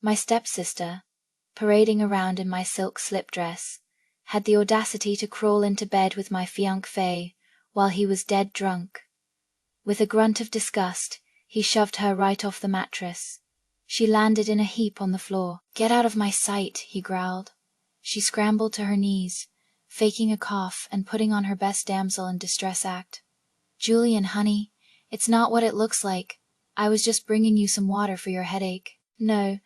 My stepsister, parading around in my silk slip dress, had the audacity to crawl into bed with my fiancé while he was dead drunk. With a grunt of disgust, he shoved her right off the mattress. She landed in a heap on the floor. "Get out of my sight," he growled. She scrambled to her knees, faking a cough and putting on her best damsel in distress act. "Julian, honey, it's not what it looks like. I was just bringing you some water for your headache." "No,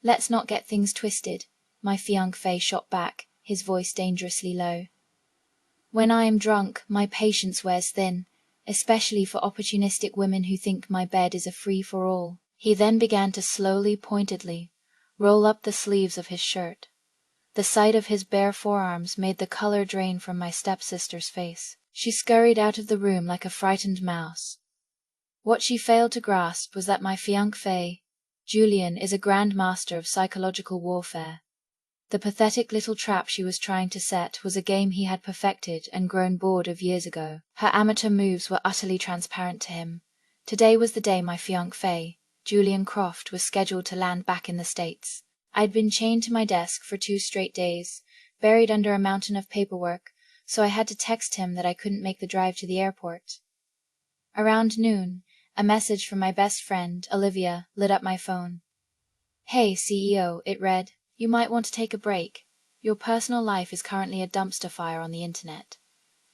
let's not get things twisted," my fiancé shot back, his voice dangerously low. "When I am drunk, my patience wears thin, especially for opportunistic women who think my bed is a free-for-all." He then began to slowly, pointedly, roll up the sleeves of his shirt. The sight of his bare forearms made the color drain from my stepsister's face. She scurried out of the room like a frightened mouse. What she failed to grasp was that my fiancé, Julian, is a grand master of psychological warfare. The pathetic little trap she was trying to set was a game he had perfected and grown bored of years ago. Her amateur moves were utterly transparent to him. Today was the day my fiancé, Julian Croft, was scheduled to land back in the States. I'd been chained to my desk for 2 straight days, buried under a mountain of paperwork, so I had to text him that I couldn't make the drive to the airport. Around noon, a message from my best friend, Olivia, lit up my phone. "Hey, CEO," it read. "You might want to take a break. Your personal life is currently a dumpster fire on the internet."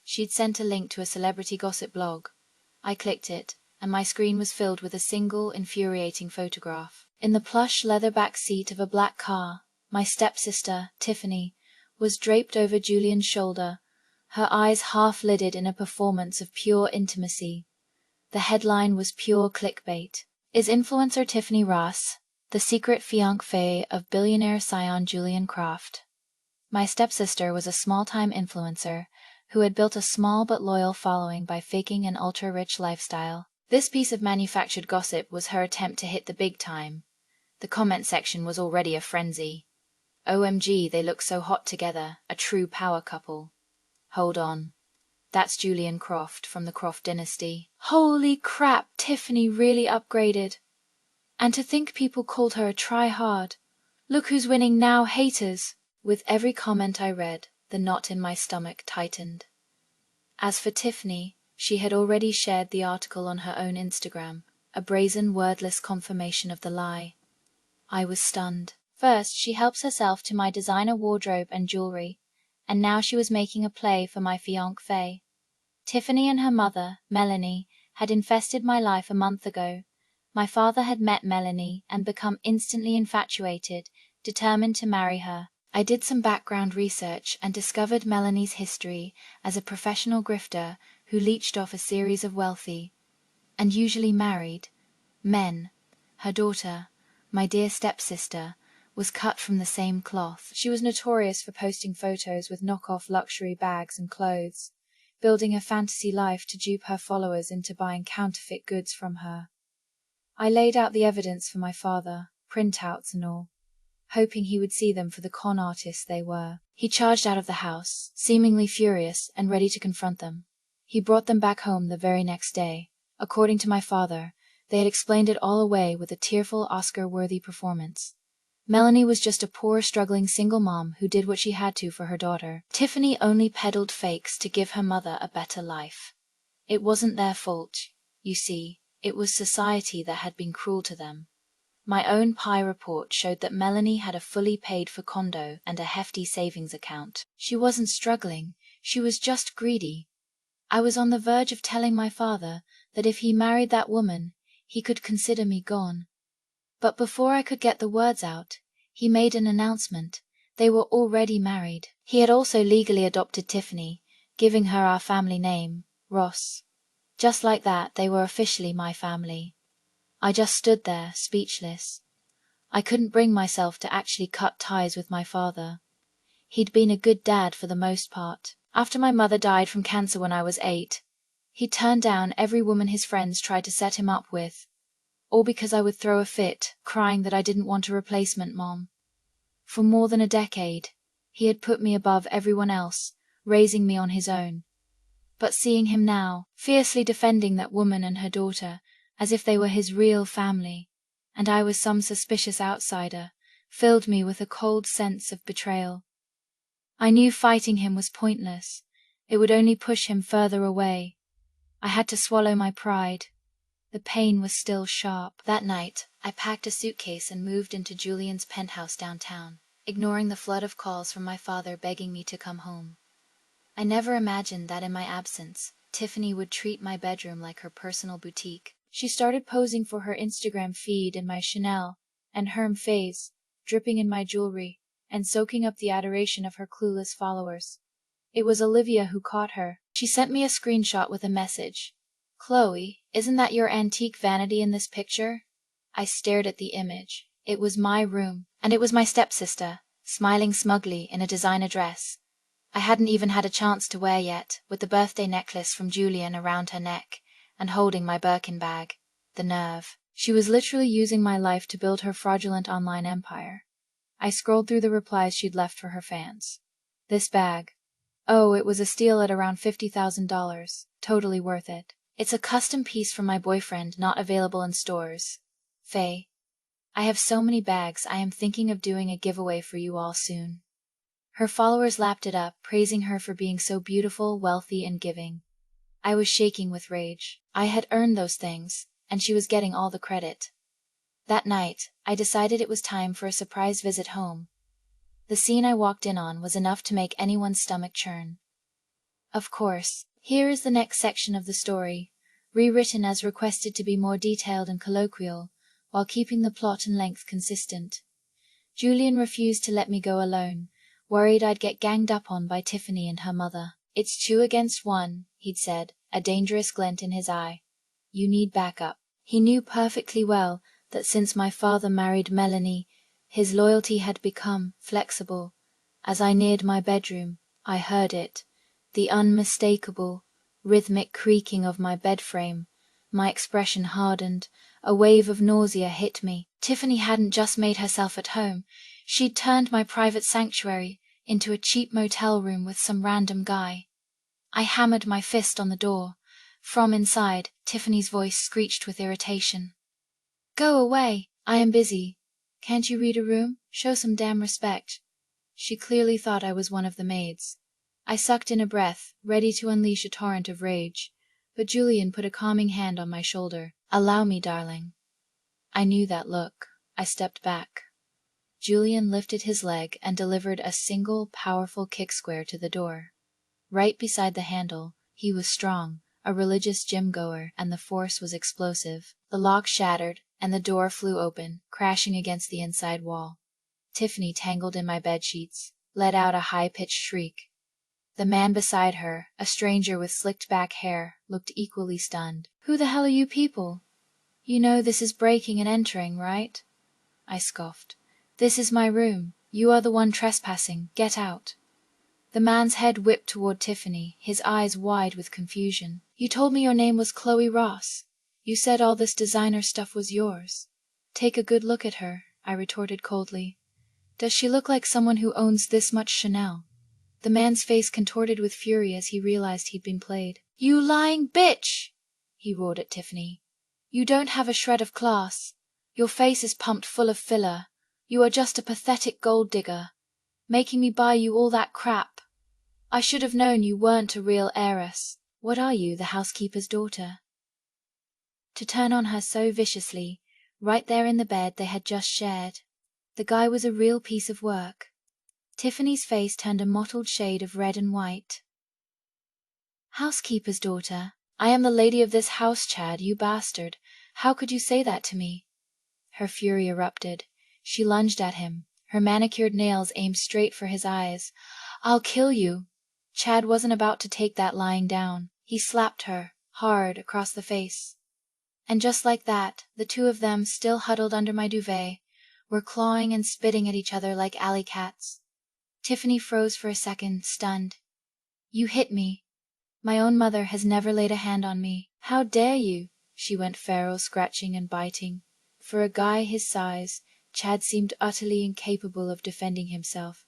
She'd sent a link to a celebrity gossip blog. I clicked it, and my screen was filled with a single, infuriating photograph. In the plush leather back seat of a black car, my stepsister, Tiffany, was draped over Julian's shoulder, her eyes half-lidded in a performance of pure intimacy. The headline was pure clickbait. "Is influencer Tiffany Ross the secret fiancée of billionaire scion Julian Croft?" My stepsister was a small-time influencer who had built a small but loyal following by faking an ultra-rich lifestyle. This piece of manufactured gossip was her attempt to hit the big time. The comment section was already a frenzy. "OMG, they look so hot together, a true power couple. Hold on. That's Julian Croft from the Croft dynasty. Holy crap, Tiffany really upgraded. And to think people called her a try-hard. Look who's winning now, haters." With every comment I read, the knot in my stomach tightened. As for Tiffany, she had already shared the article on her own Instagram, a brazen, wordless confirmation of the lie. I was stunned. First, she helps herself to my designer wardrobe and jewelry, and now she was making a play for my fiancé. Tiffany and her mother, Melanie, had infested my life a month ago. My father had met Melanie and become instantly infatuated, determined to marry her. I did some background research and discovered Melanie's history as a professional grifter who leached off a series of wealthy, and usually married, men. Her daughter, my dear stepsister, was cut from the same cloth. She was notorious for posting photos with knockoff luxury bags and clothes, building a fantasy life to dupe her followers into buying counterfeit goods from her. I laid out the evidence for my father, printouts and all, hoping he would see them for the con artists they were. He charged out of the house, seemingly furious and ready to confront them. He brought them back home the very next day. According to my father, they had explained it all away with a tearful, Oscar-worthy performance. Melanie was just a poor, struggling single mom who did what she had to for her daughter. Tiffany only peddled fakes to give her mother a better life. It wasn't their fault, you see. It was society that had been cruel to them. My own PI report showed that Melanie had a fully paid-for condo and a hefty savings account. She wasn't struggling, she was just greedy. I was on the verge of telling my father that if he married that woman, he could consider me gone. But before I could get the words out, he made an announcement. They were already married. He had also legally adopted Tiffany, giving her our family name, Ross. Just like that, they were officially my family. I just stood there, speechless. I couldn't bring myself to actually cut ties with my father. He'd been a good dad for the most part. After my mother died from cancer when I was 8, he turned down every woman his friends tried to set him up with, all because I would throw a fit, crying that I didn't want a replacement mom. For more than a decade, he had put me above everyone else, raising me on his own. But seeing him now, fiercely defending that woman and her daughter, as if they were his real family, and I was some suspicious outsider, filled me with a cold sense of betrayal. I knew fighting him was pointless. It would only push him further away. I had to swallow my pride. The pain was still sharp. That night, I packed a suitcase and moved into Julian's penthouse downtown, ignoring the flood of calls from my father begging me to come home. I never imagined that in my absence, Tiffany would treat my bedroom like her personal boutique. She started posing for her Instagram feed in my Chanel and Hermès phase, dripping in my jewelry, and soaking up the adoration of her clueless followers. It was Olivia who caught her. She sent me a screenshot with a message. "Chloe, isn't that your antique vanity in this picture?" I stared at the image. It was my room, and it was my stepsister, smiling smugly in a designer dress I hadn't even had a chance to wear yet, with the birthday necklace from Julian around her neck, and holding my Birkin bag. The nerve. She was literally using my life to build her fraudulent online empire. I scrolled through the replies she'd left for her fans. This bag. Oh, it was a steal at around $50,000. Totally worth it. It's a custom piece from my boyfriend, not available in stores. Faye. I have so many bags, I am thinking of doing a giveaway for you all soon. Her followers lapped it up, praising her for being so beautiful, wealthy, and giving. I was shaking with rage. I had earned those things, and she was getting all the credit. That night, I decided it was time for a surprise visit home. The scene I walked in on was enough to make anyone's stomach churn. Of course, here is the next section of the story, rewritten as requested to be more detailed and colloquial, while keeping the plot and length consistent. Julian refused to let me go alone, worried I'd get ganged up on by Tiffany and her mother. "It's 2 against 1, he'd said, a dangerous glint in his eye. "You need backup." He knew perfectly well that since my father married Melanie, his loyalty had become flexible. As I neared my bedroom, I heard it, the unmistakable, rhythmic creaking of my bed frame. My expression hardened. A wave of nausea hit me. Tiffany hadn't just made herself at home. She'd turned my private sanctuary into a cheap motel room with some random guy. I hammered my fist on the door. From inside, Tiffany's voice screeched with irritation. "Go away. I am busy. Can't you read a room? Show some damn respect." She clearly thought I was one of the maids. I sucked in a breath, ready to unleash a torrent of rage, but Julian put a calming hand on my shoulder. "Allow me, darling." I knew that look. I stepped back. Julian lifted his leg and delivered a single, powerful kick square to the door. Right beside the handle, he was strong, a religious gym-goer, and the force was explosive. The lock shattered, and the door flew open, crashing against the inside wall. Tiffany, tangled in my bedsheets, let out a high-pitched shriek. The man beside her, a stranger with slicked-back hair, looked equally stunned. "Who the hell are you people? You know this is breaking and entering, right?" I scoffed. "This is my room. You are the one trespassing. Get out." The man's head whipped toward Tiffany, his eyes wide with confusion. "You told me your name was Chloe Ross. You said all this designer stuff was yours." "Take a good look at her," I retorted coldly. "Does she look like someone who owns this much Chanel?" The man's face contorted with fury as he realized he'd been played. "You lying bitch!" he roared at Tiffany. "You don't have a shred of class. Your face is pumped full of filler. You are just a pathetic gold digger, making me buy you all that crap. I should have known you weren't a real heiress. What are you, the housekeeper's daughter?" To turn on her so viciously, right there in the bed they had just shared. The guy was a real piece of work. Tiffany's face turned a mottled shade of red and white. "Housekeeper's daughter? I am the lady of this house, Chad, you bastard. How could you say that to me?" Her fury erupted. She lunged at him, her manicured nails aimed straight for his eyes. "I'll kill you." Chad wasn't about to take that lying down. He slapped her, hard, across the face. And just like that, the two of them, still huddled under my duvet, were clawing and spitting at each other like alley cats. Tiffany froze for a second, stunned. "You hit me. My own mother has never laid a hand on me. How dare you?" She went feral, scratching and biting. For a guy his size, Chad seemed utterly incapable of defending himself.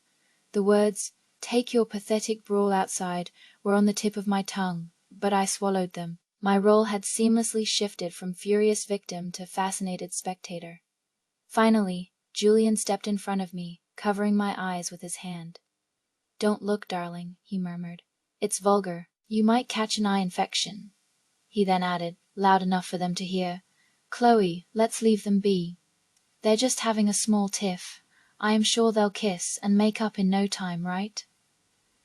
The words, "Take your pathetic brawl outside," were on the tip of my tongue, but I swallowed them. My role had seamlessly shifted from furious victim to fascinated spectator. Finally, Julian stepped in front of me, covering my eyes with his hand. "Don't look, darling," he murmured. "It's vulgar. You might catch an eye infection." He then added, loud enough for them to hear, "Chloe, let's leave them be. They're just having a small tiff. I am sure they'll kiss and make up in no time, right?"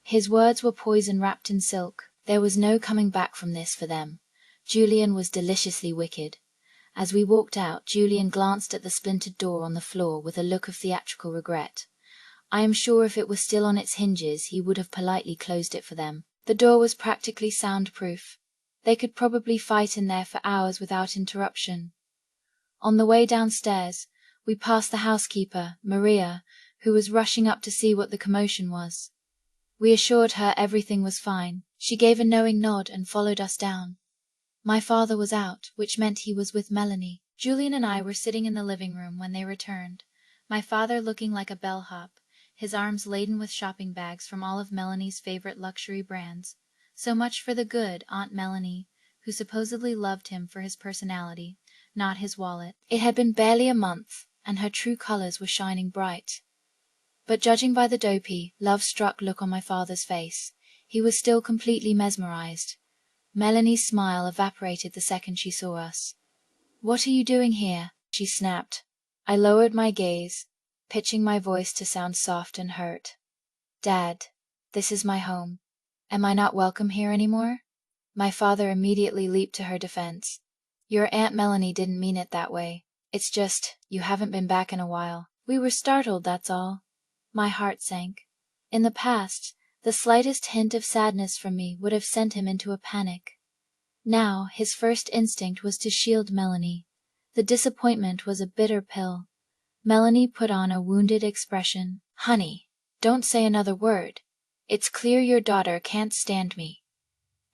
His words were poison wrapped in silk. There was no coming back from this for them. Julian was deliciously wicked. As we walked out, Julian glanced at the splintered door on the floor with a look of theatrical regret. I am sure if it were still on its hinges, he would have politely closed it for them. The door was practically soundproof. They could probably fight in there for hours without interruption. On the way downstairs, we passed the housekeeper, Maria, who was rushing up to see what the commotion was. We assured her everything was fine. She gave a knowing nod and followed us down. My father was out, which meant he was with Melanie. Julian and I were sitting in the living room when they returned, my father looking like a bellhop, his arms laden with shopping bags from all of Melanie's favorite luxury brands. So much for the good Aunt Melanie, who supposedly loved him for his personality, not his wallet. It had been barely a month, and her true colors were shining bright. But judging by the dopey, love-struck look on my father's face, he was still completely mesmerized. Melanie's smile evaporated the second she saw us. "What are you doing here?" she snapped. I lowered my gaze, pitching my voice to sound soft and hurt. "Dad, this is my home. Am I not welcome here anymore?" My father immediately leaped to her defense. "Your Aunt Melanie didn't mean it that way. It's just, you haven't been back in a while. We were startled, that's all." My heart sank. In the past, the slightest hint of sadness from me would have sent him into a panic. Now, his first instinct was to shield Melanie. The disappointment was a bitter pill. Melanie put on a wounded expression. "Honey, don't say another word. It's clear your daughter can't stand me.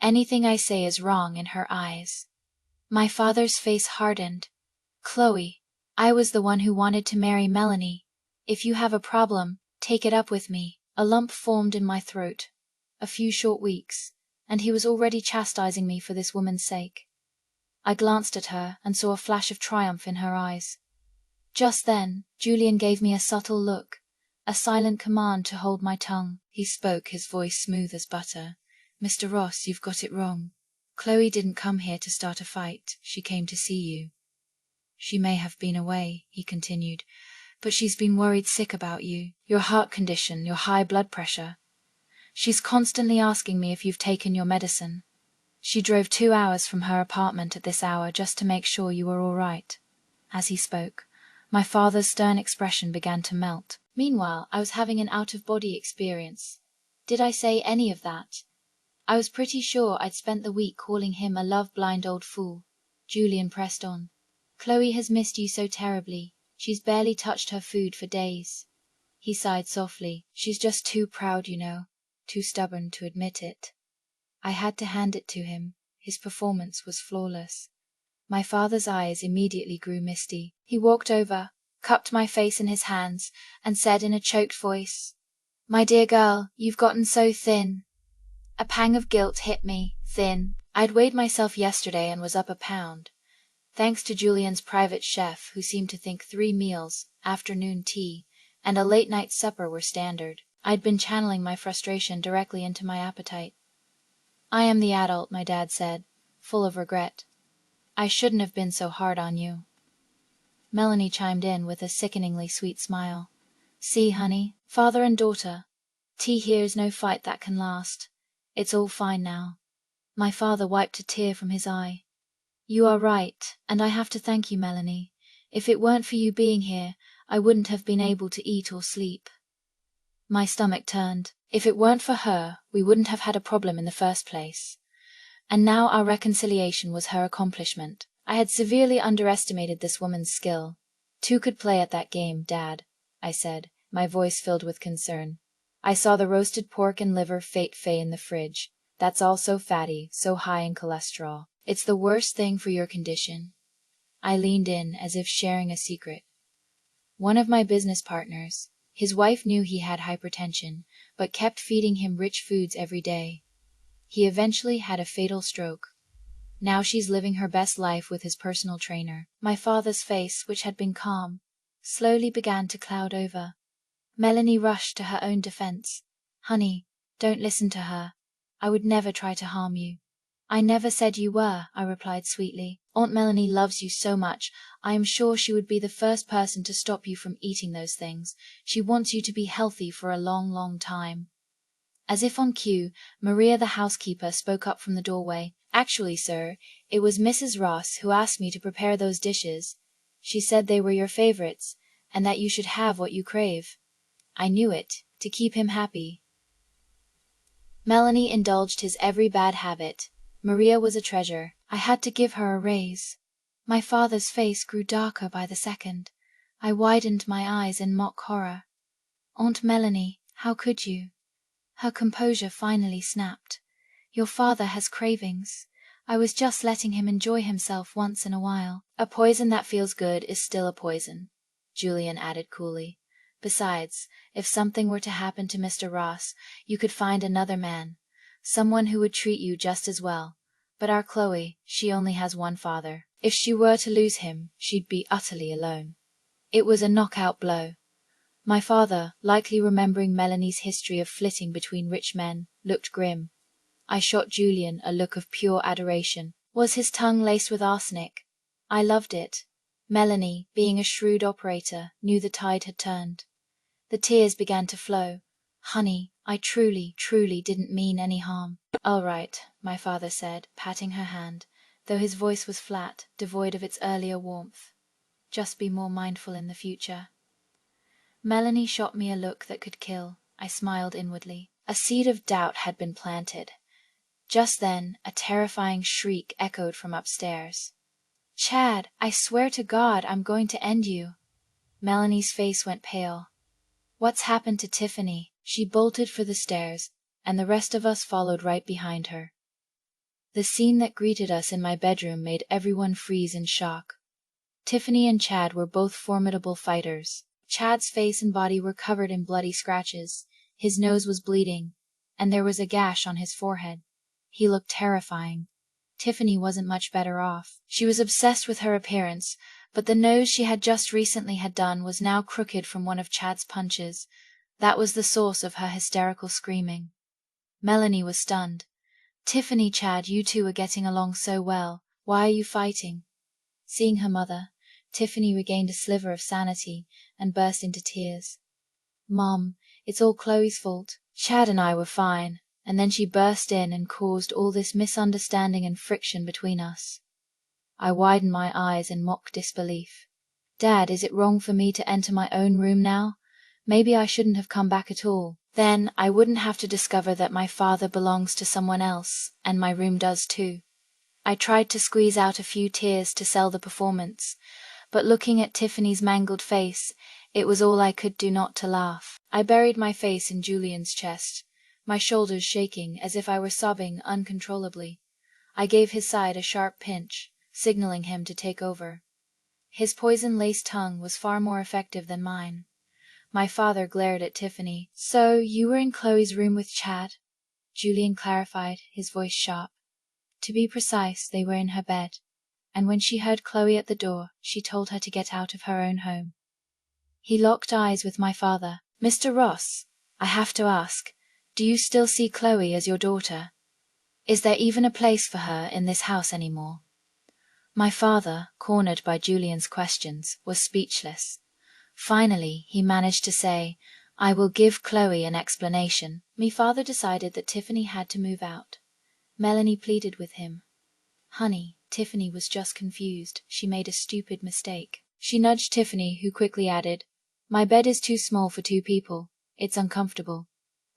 Anything I say is wrong in her eyes." My father's face hardened. "Chloe, I was the one who wanted to marry Melanie. If you have a problem, take it up with me." A lump formed in my throat. A few short weeks, and he was already chastising me for this woman's sake. I glanced at her and saw a flash of triumph in her eyes. Just then, Julian gave me a subtle look, a silent command to hold my tongue. He spoke, his voice smooth as butter. "Mr. Ross, you've got it wrong. Chloe didn't come here to start a fight. She came to see you." "She may have been away," he continued, "but she's been worried sick about you, your heart condition, your high blood pressure. She's constantly asking me if you've taken your medicine. She drove 2 hours from her apartment at this hour just to make sure you were all right." As he spoke, my father's stern expression began to melt. Meanwhile, I was having an out-of-body experience. Did I say any of that? I was pretty sure I'd spent the week calling him a love-blind old fool. Julian pressed on. "Chloe has missed you so terribly. She's barely touched her food for days." He sighed softly. "She's just too proud, you know. Too stubborn to admit it." I had to hand it to him. His performance was flawless. My father's eyes immediately grew misty. He walked over, cupped my face in his hands, and said in a choked voice, "My dear girl, you've gotten so thin." A pang of guilt hit me. Thin. I'd weighed myself yesterday and was up a pound. Thanks to Julian's private chef, who seemed to think 3 meals, afternoon tea, and a late-night supper were standard, I'd been channeling my frustration directly into my appetite. "I am the adult," my dad said, full of regret. "I shouldn't have been so hard on you." Melanie chimed in with a sickeningly sweet smile. "See, honey, father and daughter. Tea here's no fight that can last. It's all fine now." My father wiped a tear from his eye. "You are right, and I have to thank you, Melanie. If it weren't for you being here, I wouldn't have been able to eat or sleep." My stomach turned. If it weren't for her, we wouldn't have had a problem in the first place. And now our reconciliation was her accomplishment. I had severely underestimated this woman's skill. "Two could play at that game, Dad," I said, my voice filled with concern. "I saw the roasted pork and liver fate-fay in the fridge. That's all so fatty, so high in cholesterol. It's the worst thing for your condition." I leaned in, as if sharing a secret. One of my business partners, his wife knew he had hypertension, but kept feeding him rich foods every day. He eventually had a fatal stroke. Now she's living her best life with his personal trainer. My father's face, which had been calm, slowly began to cloud over. Melanie rushed to her own defense. "Honey, don't listen to her. I would never try to harm you." "I never said you were," I replied sweetly. "Aunt Melanie loves you so much. I am sure she would be the first person to stop you from eating those things. She wants you to be healthy for a long, long time." As if on cue, Maria the housekeeper spoke up from the doorway. "Actually, sir, it was Mrs. Ross who asked me to prepare those dishes. She said they were your favorites, and that you should have what you crave. I knew it, to keep him happy." Melanie indulged his every bad habit. Maria was a treasure. I had to give her a raise. My father's face grew darker by the second. I widened my eyes in mock horror. "Aunt Melanie, how could you?" Her composure finally snapped. "Your father has cravings. I was just letting him enjoy himself once in a while." "A poison that feels good is still a poison," Julian added coolly. "Besides, if something were to happen to Mr. Ross, you could find another man, someone who would treat you just as well. But our Chloe, she only has one father. If she were to lose him, she'd be utterly alone." It was a knockout blow. My father, likely remembering Melanie's history of flitting between rich men, looked grim. I shot Julian a look of pure adoration. Was his tongue laced with arsenic? I loved it. Melanie, being a shrewd operator, knew the tide had turned. The tears began to flow. "Honey, I truly, truly didn't mean any harm." "All right," my father said, patting her hand, though his voice was flat, devoid of its earlier warmth. "Just be more mindful in the future." Melanie shot me a look that could kill. I smiled inwardly. A seed of doubt had been planted. Just then, a terrifying shriek echoed from upstairs. "Chad, I swear to God I'm going to end you." Melanie's face went pale. "What's happened to Tiffany?" She bolted for the stairs, and the rest of us followed right behind her. The scene that greeted us in my bedroom made everyone freeze in shock. Tiffany and Chad were both formidable fighters. Chad's face and body were covered in bloody scratches. His nose was bleeding, and there was a gash on his forehead. He looked terrifying. Tiffany wasn't much better off. She was obsessed with her appearance, but the nose she had just recently had done was now crooked from one of Chad's punches. That was the source of her hysterical screaming. Melanie was stunned. "Tiffany, Chad, you two are getting along so well. Why are you fighting?" Seeing her mother, Tiffany regained a sliver of sanity and burst into tears. "Mom, it's all Chloe's fault. Chad and I were fine, and then she burst in and caused all this misunderstanding and friction between us." I widened my eyes in mock disbelief. "Dad, is it wrong for me to enter my own room now? Maybe I shouldn't have come back at all. Then I wouldn't have to discover that my father belongs to someone else, and my room does too." I tried to squeeze out a few tears to sell the performance, but looking at Tiffany's mangled face, it was all I could do not to laugh. I buried my face in Julian's chest, my shoulders shaking as if I were sobbing uncontrollably. I gave his side a sharp pinch, signaling him to take over. His poison-laced tongue was far more effective than mine. My father glared at Tiffany. "So you were in Chloe's room with Chad?" Julian clarified, his voice sharp. To be precise, they were in her bed, and when she heard Chloe at the door, she told her to get out of her own home. He locked eyes with my father. "Mr. Ross, I have to ask, do you still see Chloe as your daughter? Is there even a place for her in this house anymore?" My father, cornered by Julian's questions, was speechless. Finally, he managed to say, "I will give Chloe an explanation." My father decided that Tiffany had to move out. Melanie pleaded with him. "Honey, Tiffany was just confused. She made a stupid mistake." She nudged Tiffany, who quickly added, "My bed is too small for 2 people. It's uncomfortable.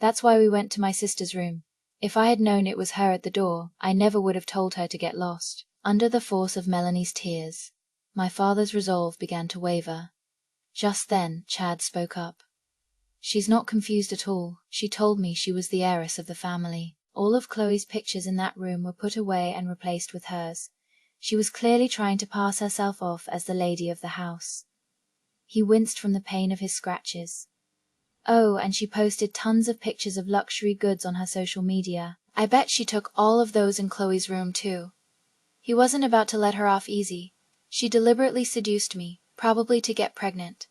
That's why we went to my sister's room. If I had known it was her at the door, I never would have told her to get lost." Under the force of Melanie's tears, my father's resolve began to waver. Just then, Chad spoke up. "She's not confused at all. She told me she was the heiress of the family. All of Chloe's pictures in that room were put away and replaced with hers. She was clearly trying to pass herself off as the lady of the house." He winced from the pain of his scratches. "Oh, and she posted tons of pictures of luxury goods on her social media. I bet she took all of those in Chloe's room too. He wasn't about to let her off easy. She deliberately seduced me, probably to get pregnant.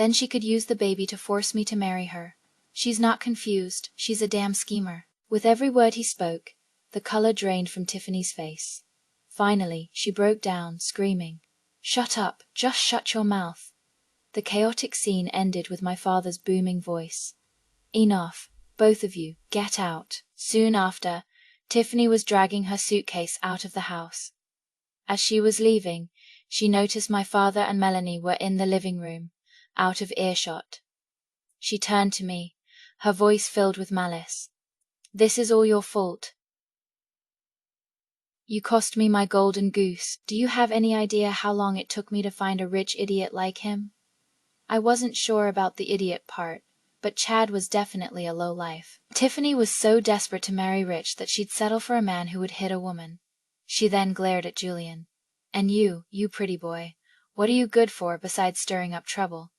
Then she could use the baby to force me to marry her. She's not confused, she's a damn schemer." With every word he spoke, the color drained from Tiffany's face. Finally, she broke down, screaming, "Shut up! Just shut your mouth!" The chaotic scene ended with my father's booming voice. "Enough, both of you, get out." Soon after, Tiffany was dragging her suitcase out of the house. As she was leaving, she noticed my father and Melanie were in the living room, out of earshot. She turned to me, her voice filled with malice. "This is all your fault. You cost me my golden goose. Do you have any idea how long it took me to find a rich idiot like him?" I wasn't sure about the idiot part, but Chad was definitely a lowlife. Tiffany was so desperate to marry rich that she'd settle for a man who would hit a woman. She then glared at Julian. "And you pretty boy, what are you good for besides stirring up trouble?"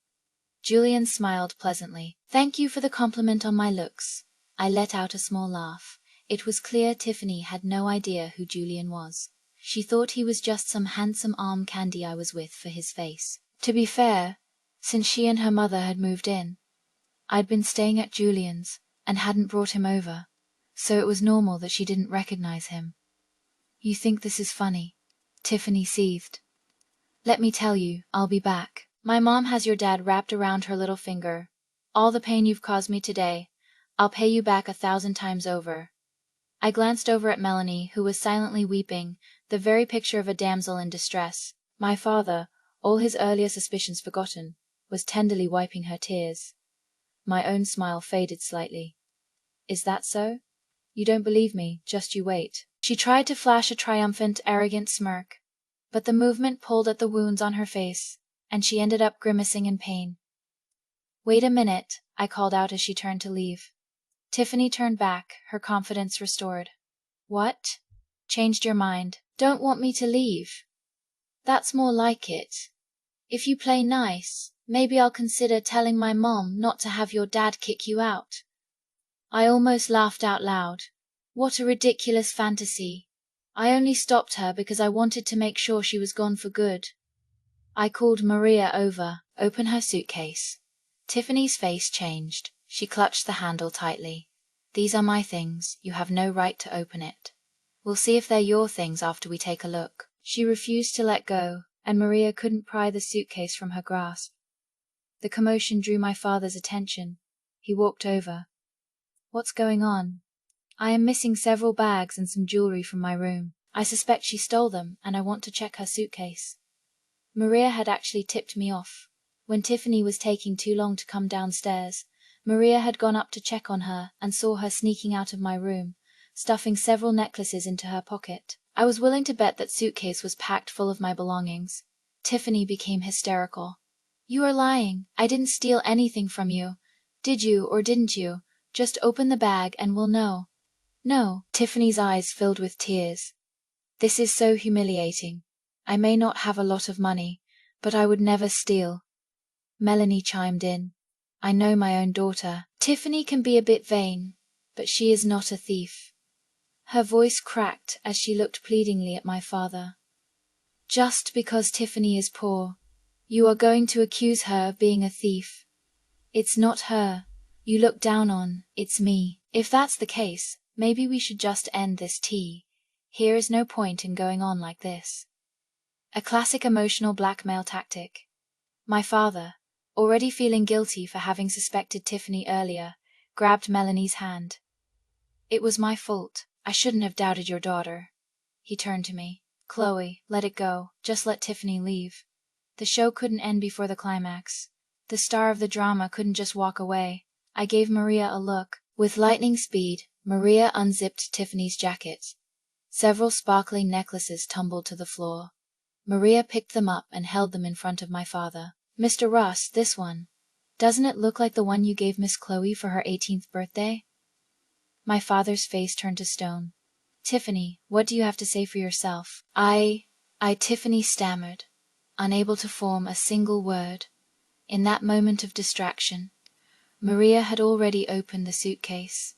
Julian smiled pleasantly. "Thank you for the compliment on my looks." I let out a small laugh. It was clear Tiffany had no idea who Julian was. She thought he was just some handsome arm candy I was with for his face. To be fair, since she and her mother had moved in, I'd been staying at Julian's and hadn't brought him over, so it was normal that she didn't recognize him. "You think this is funny?" Tiffany seethed. "Let me tell you, I'll be back. My mom has your dad wrapped around her little finger. All the pain you've caused me today, I'll pay you back 1,000 times over." I glanced over at Melanie, who was silently weeping, the very picture of a damsel in distress. My father, all his earlier suspicions forgotten, was tenderly wiping her tears. My own smile faded slightly. "Is that so? You don't believe me, just you wait." She tried to flash a triumphant, arrogant smirk, but the movement pulled at the wounds on her face, and she ended up grimacing in pain. "Wait a minute," I called out as she turned to leave. Tiffany turned back, her confidence restored. "What? Changed your mind? Don't want me to leave? That's more like it. If you play nice, maybe I'll consider telling my mom not to have your dad kick you out." I almost laughed out loud. What a ridiculous fantasy. I only stopped her because I wanted to make sure she was gone for good. I called Maria over. "Open her suitcase." Tiffany's face changed. She clutched the handle tightly. "These are my things. You have no right to open it. We'll see if they're your things after we take a look." She refused to let go, and Maria couldn't pry the suitcase from her grasp. The commotion drew my father's attention. He walked over. "What's going on?" "I am missing several bags and some jewelry from my room. I suspect she stole them, and I want to check her suitcase." Maria had actually tipped me off. When Tiffany was taking too long to come downstairs, Maria had gone up to check on her and saw her sneaking out of my room, stuffing several necklaces into her pocket. I was willing to bet that suitcase was packed full of my belongings. Tiffany became hysterical. "You are lying. I didn't steal anything from you. Did you or didn't you? Just open the bag and we'll know." "No." Tiffany's eyes filled with tears. "This is so humiliating. I may not have a lot of money, but I would never steal." Melanie chimed in. "I know my own daughter. Tiffany can be a bit vain, but she is not a thief." Her voice cracked as she looked pleadingly at my father. "Just because Tiffany is poor, you are going to accuse her of being a thief. It's not her you look down on, it's me. If that's the case, maybe we should just end this tea. Here is no point in going on like this." A classic emotional blackmail tactic. My father, already feeling guilty for having suspected Tiffany earlier, grabbed Melanie's hand. "It was my fault. I shouldn't have doubted your daughter." He turned to me. "Chloe, let it go. Just let Tiffany leave. The show couldn't end before the climax. The star of the drama couldn't just walk away." I gave Maria a look. With lightning speed, Maria unzipped Tiffany's jacket. Several sparkling necklaces tumbled to the floor. Maria picked them up and held them in front of my father. "Mr. Ross, this one. Doesn't it look like the one you gave Miss Chloe for her 18th birthday?" My father's face turned to stone. "Tiffany, what do you have to say for yourself?" Tiffany stammered, unable to form a single word. In that moment of distraction, Maria had already opened the suitcase.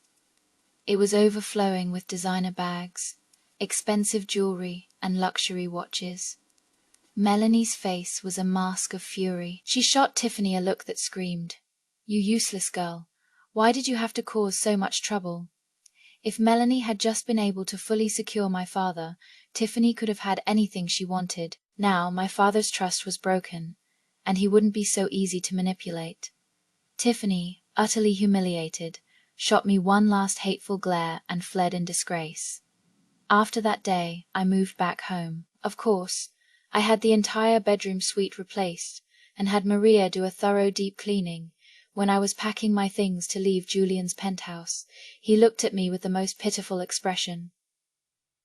It was overflowing with designer bags, expensive jewelry, and luxury watches. Melanie's face was a mask of fury. She shot Tiffany a look that screamed, "You useless girl. Why did you have to cause so much trouble?" If Melanie had just been able to fully secure my father, Tiffany could have had anything she wanted. Now my father's trust was broken, and he wouldn't be so easy to manipulate. Tiffany, utterly humiliated, shot me one last hateful glare and fled in disgrace. After that day, I moved back home. Of course, I had the entire bedroom suite replaced and had Maria do a thorough deep cleaning. When I was packing my things to leave Julian's penthouse, he looked at me with the most pitiful expression.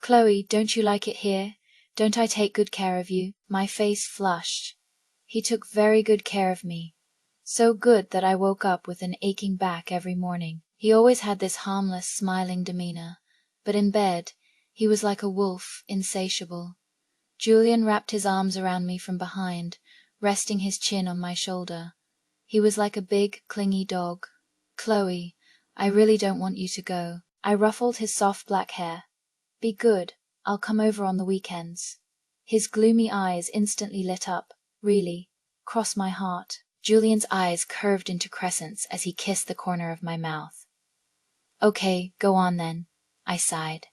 "Chloe, don't you like it here? Don't I take good care of you?" My face flushed. He took very good care of me. So good that I woke up with an aching back every morning. He always had this harmless, smiling demeanor, but in bed, he was like a wolf, insatiable. Julian wrapped his arms around me from behind, resting his chin on my shoulder. He was like a big, clingy dog. "Chloe, I really don't want you to go." I ruffled his soft black hair. "Be good. I'll come over on the weekends." His gloomy eyes instantly lit up. "Really? Cross my heart." Julian's eyes curved into crescents as he kissed the corner of my mouth. "Okay, go on then," I sighed.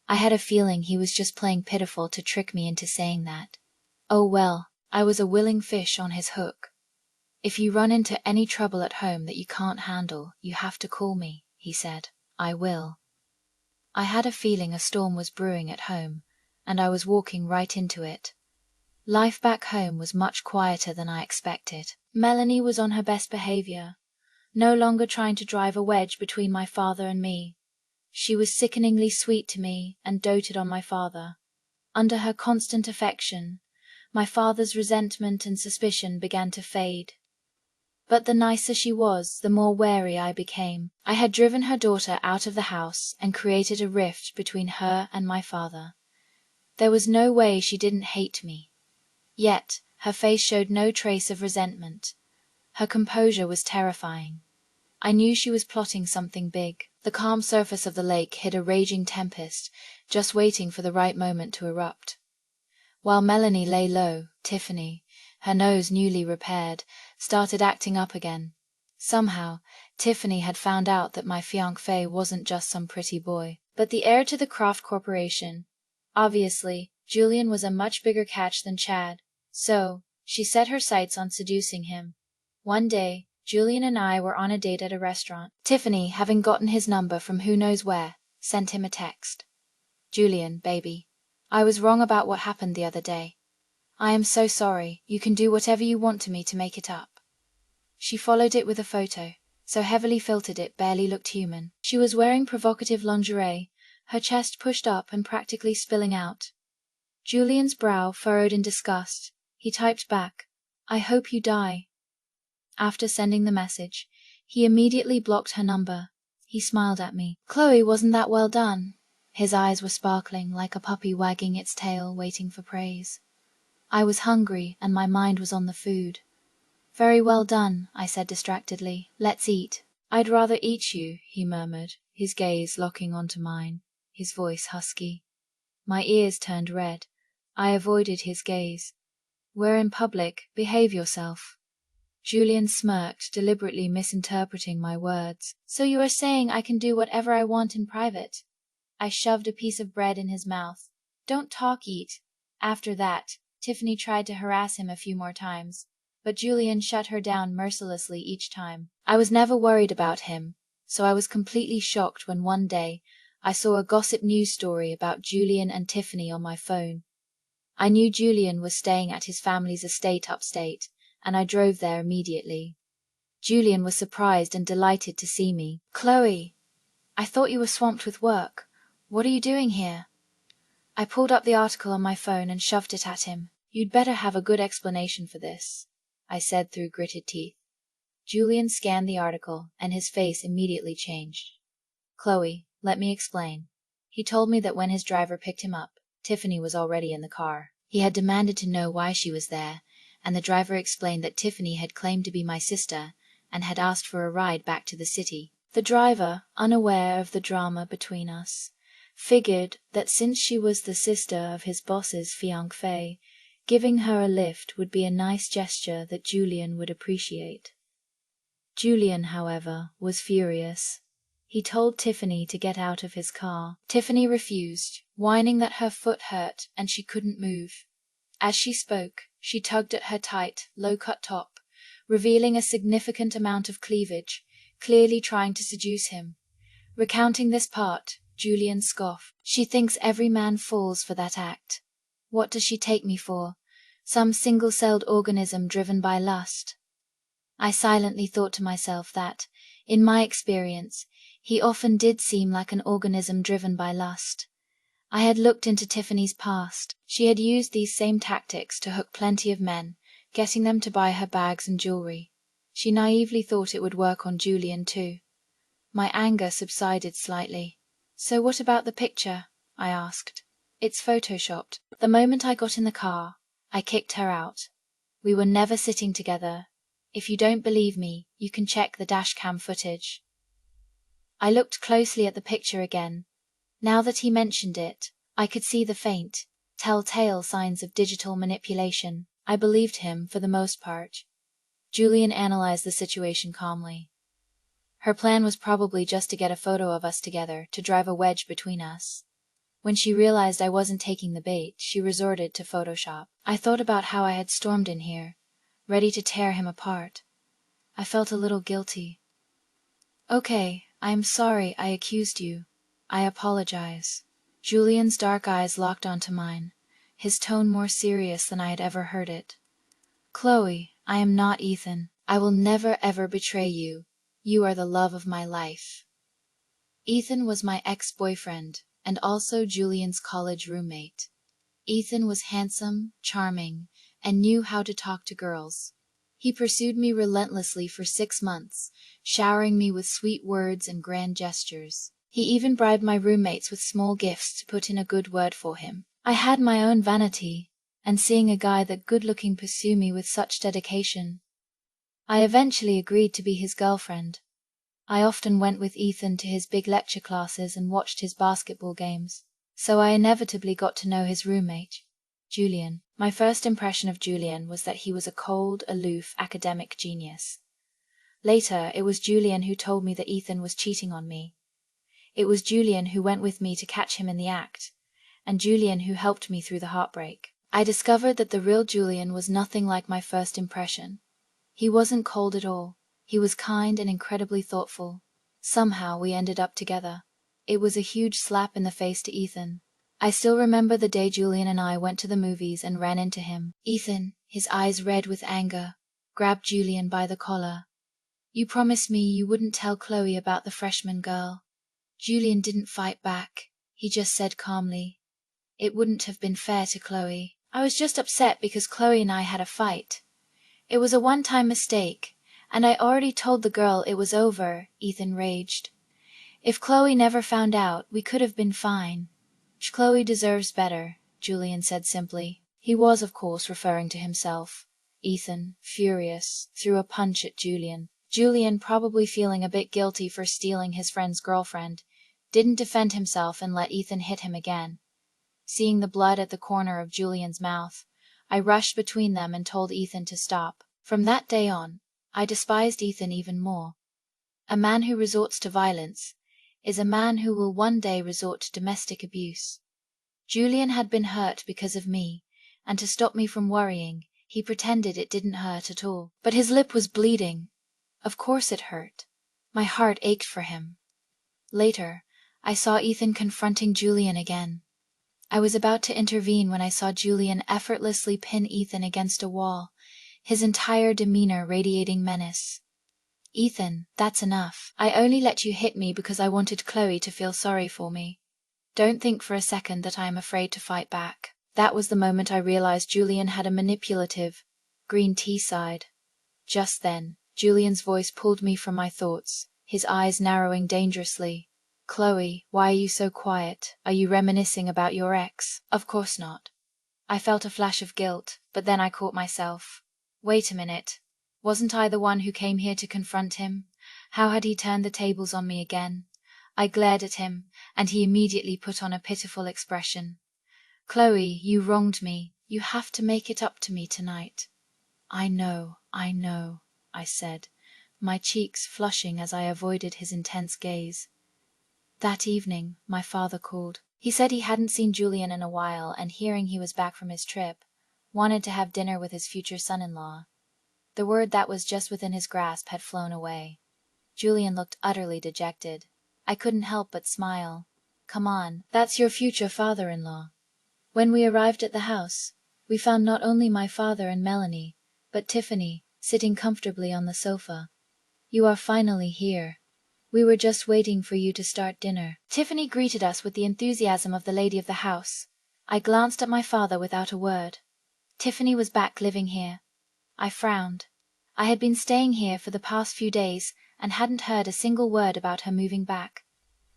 I had a feeling he was just playing pitiful to trick me into saying that. Oh well, I was a willing fish on his hook. "If you run into any trouble at home that you can't handle, you have to call me," he said. "I will." I had a feeling a storm was brewing at home, and I was walking right into it. Life back home was much quieter than I expected. Melanie was on her best behavior, no longer trying to drive a wedge between my father and me. She was sickeningly sweet to me and doted on my father. Under her constant affection, my father's resentment and suspicion began to fade. But the nicer she was, the more wary I became. I had driven her daughter out of the house and created a rift between her and my father. There was no way she didn't hate me. Yet her face showed no trace of resentment. Her composure was terrifying. I knew she was plotting something big. The calm surface of the lake hid a raging tempest, just waiting for the right moment to erupt. While Melanie lay low, Tiffany, her nose newly repaired, started acting up again. Somehow, Tiffany had found out that my fiancé wasn't just some pretty boy, but the heir to the Kraft Corporation. Obviously, Julian was a much bigger catch than Chad, so she set her sights on seducing him. One day, Julian and I were on a date at a restaurant. Tiffany, having gotten his number from who knows where, sent him a text. "Julian, baby, I was wrong about what happened the other day. I am so sorry. You can do whatever you want to me to make it up." She followed it with a photo, so heavily filtered it barely looked human. She was wearing provocative lingerie, her chest pushed up and practically spilling out. Julian's brow furrowed in disgust. He typed back, "I hope you die." After sending the message, he immediately blocked her number. He smiled at me. "Chloe, wasn't that well done?" His eyes were sparkling like a puppy wagging its tail, waiting for praise. I was hungry, and my mind was on the food. "Very well done," I said distractedly. "Let's eat." "I'd rather eat you," he murmured, his gaze locking onto mine, his voice husky. My ears turned red. I avoided his gaze. "We're in public. Behave yourself." Julian smirked, deliberately misinterpreting my words. "So you are saying I can do whatever I want in private?" I shoved a piece of bread in his mouth. "Don't talk, eat." After that, Tiffany tried to harass him a few more times, but Julian shut her down mercilessly each time. I was never worried about him, so I was completely shocked when one day I saw a gossip news story about Julian and Tiffany on my phone. I knew Julian was staying at his family's estate upstate, and I drove there immediately. Julian was surprised and delighted to see me. "Chloe, I thought you were swamped with work. What are you doing here?" I pulled up the article on my phone and shoved it at him. "You'd better have a good explanation for this," I said through gritted teeth. Julian scanned the article, and his face immediately changed. "Chloe, let me explain." He told me that when his driver picked him up, Tiffany was already in the car. He had demanded to know why she was there, and the driver explained that Tiffany had claimed to be my sister and had asked for a ride back to the city. The driver, unaware of the drama between us, figured that since she was the sister of his boss's fiancée, Giving her a lift would be a nice gesture that Julian would appreciate. Julian, however, was furious. He told Tiffany to get out of his car. Tiffany refused, whining that her foot hurt and she couldn't move. As she spoke, she tugged at her tight, low-cut top, revealing a significant amount of cleavage, clearly trying to seduce him. Recounting this part, Julian scoffed. She thinks every man falls for that act. What does she take me for? Some single-celled organism driven by lust? I silently thought to myself that, in my experience, he often did seem like an organism driven by lust. I had looked into Tiffany's past. She had used these same tactics to hook plenty of men, getting them to buy her bags and jewelry. She naively thought it would work on Julian too. My anger subsided slightly. "So what about the picture?" I asked. "It's photoshopped." The moment I got in the car, I kicked her out. We were never sitting together. If you don't believe me, you can check the dashcam footage. I looked closely at the picture again. Now that he mentioned it, I could see the faint, telltale signs of digital manipulation. I believed him for the most part. Julian analyzed the situation calmly. Her plan was probably just to get a photo of us together, to drive a wedge between us. When she realized I wasn't taking the bait, she resorted to Photoshop. I thought about how I had stormed in here, ready to tear him apart. I felt a little guilty. "Okay, I am sorry I accused you. I apologize." Julian's dark eyes locked onto mine, his tone more serious than I had ever heard it. "Chloe, I am not Ethan. I will never ever betray you. You are the love of my life." Ethan was my ex-boyfriend, and also Julian's college roommate. Ethan was handsome, charming, and knew how to talk to girls. He pursued me relentlessly for 6 months, showering me with sweet words and grand gestures. He even bribed my roommates with small gifts to put in a good word for him. I had my own vanity, and seeing a guy that good-looking pursue me with such dedication, I eventually agreed to be his girlfriend. I often went with Ethan to his big lecture classes and watched his basketball games, so I inevitably got to know his roommate, Julian. My first impression of Julian was that he was a cold, aloof, academic genius. Later, it was Julian who told me that Ethan was cheating on me. It was Julian who went with me to catch him in the act, and Julian who helped me through the heartbreak. I discovered that the real Julian was nothing like my first impression. He wasn't cold at all. He was kind and incredibly thoughtful. Somehow we ended up together. It was a huge slap in the face to Ethan. I still remember the day Julian and I went to the movies and ran into him. Ethan, his eyes red with anger, grabbed Julian by the collar. "You promised me you wouldn't tell Chloe about the freshman girl." Julian didn't fight back. He just said calmly, "It wouldn't have been fair to Chloe. I was just upset because Chloe and I had a fight. It was a one-time mistake, and I already told the girl it was over," Ethan raged. "If Chloe never found out, we could have been fine." "Chloe deserves better," Julian said simply. He was, of course, referring to himself. Ethan, furious, threw a punch at Julian. Julian, probably feeling a bit guilty for stealing his friend's girlfriend, didn't defend himself and let Ethan hit him again. Seeing the blood at the corner of Julian's mouth, I rushed between them and told Ethan to stop. From that day on, I despised Ethan even more. A man who resorts to violence is a man who will one day resort to domestic abuse. Julian had been hurt because of me, and to stop me from worrying, he pretended it didn't hurt at all. But his lip was bleeding. Of course it hurt. My heart ached for him. Later, I saw Ethan confronting Julian again. I was about to intervene when I saw Julian effortlessly pin Ethan against a wall, his entire demeanor radiating menace. "Ethan, that's enough. I only let you hit me because I wanted Chloe to feel sorry for me. Don't think for a second that I am afraid to fight back." That was the moment I realized Julian had a manipulative, green tea side. Just then, Julian's voice pulled me from my thoughts, his eyes narrowing dangerously. "Chloe, why are you so quiet? Are you reminiscing about your ex?" "Of course not." I felt a flash of guilt, but then I caught myself. Wait a minute. Wasn't I the one who came here to confront him? How had he turned the tables on me again? I glared at him, and he immediately put on a pitiful expression. "Chloe, you wronged me. You have to make it up to me tonight." I know, I said, my cheeks flushing as I avoided his intense gaze. That evening, my father called. He said he hadn't seen Julian in a while, and hearing he was back from his trip, wanted to have dinner with his future son-in-law. The word that was just within his grasp had flown away. Julian looked utterly dejected. I couldn't help but smile. "Come on, that's your future father-in-law." When we arrived at the house, we found not only my father and Melanie, but Tiffany, sitting comfortably on the sofa. "You are finally here. We were just waiting for you to start dinner." Tiffany greeted us with the enthusiasm of the lady of the house. I glanced at my father without a word. Tiffany was back living here. I frowned. I had been staying here for the past few days and hadn't heard a single word about her moving back.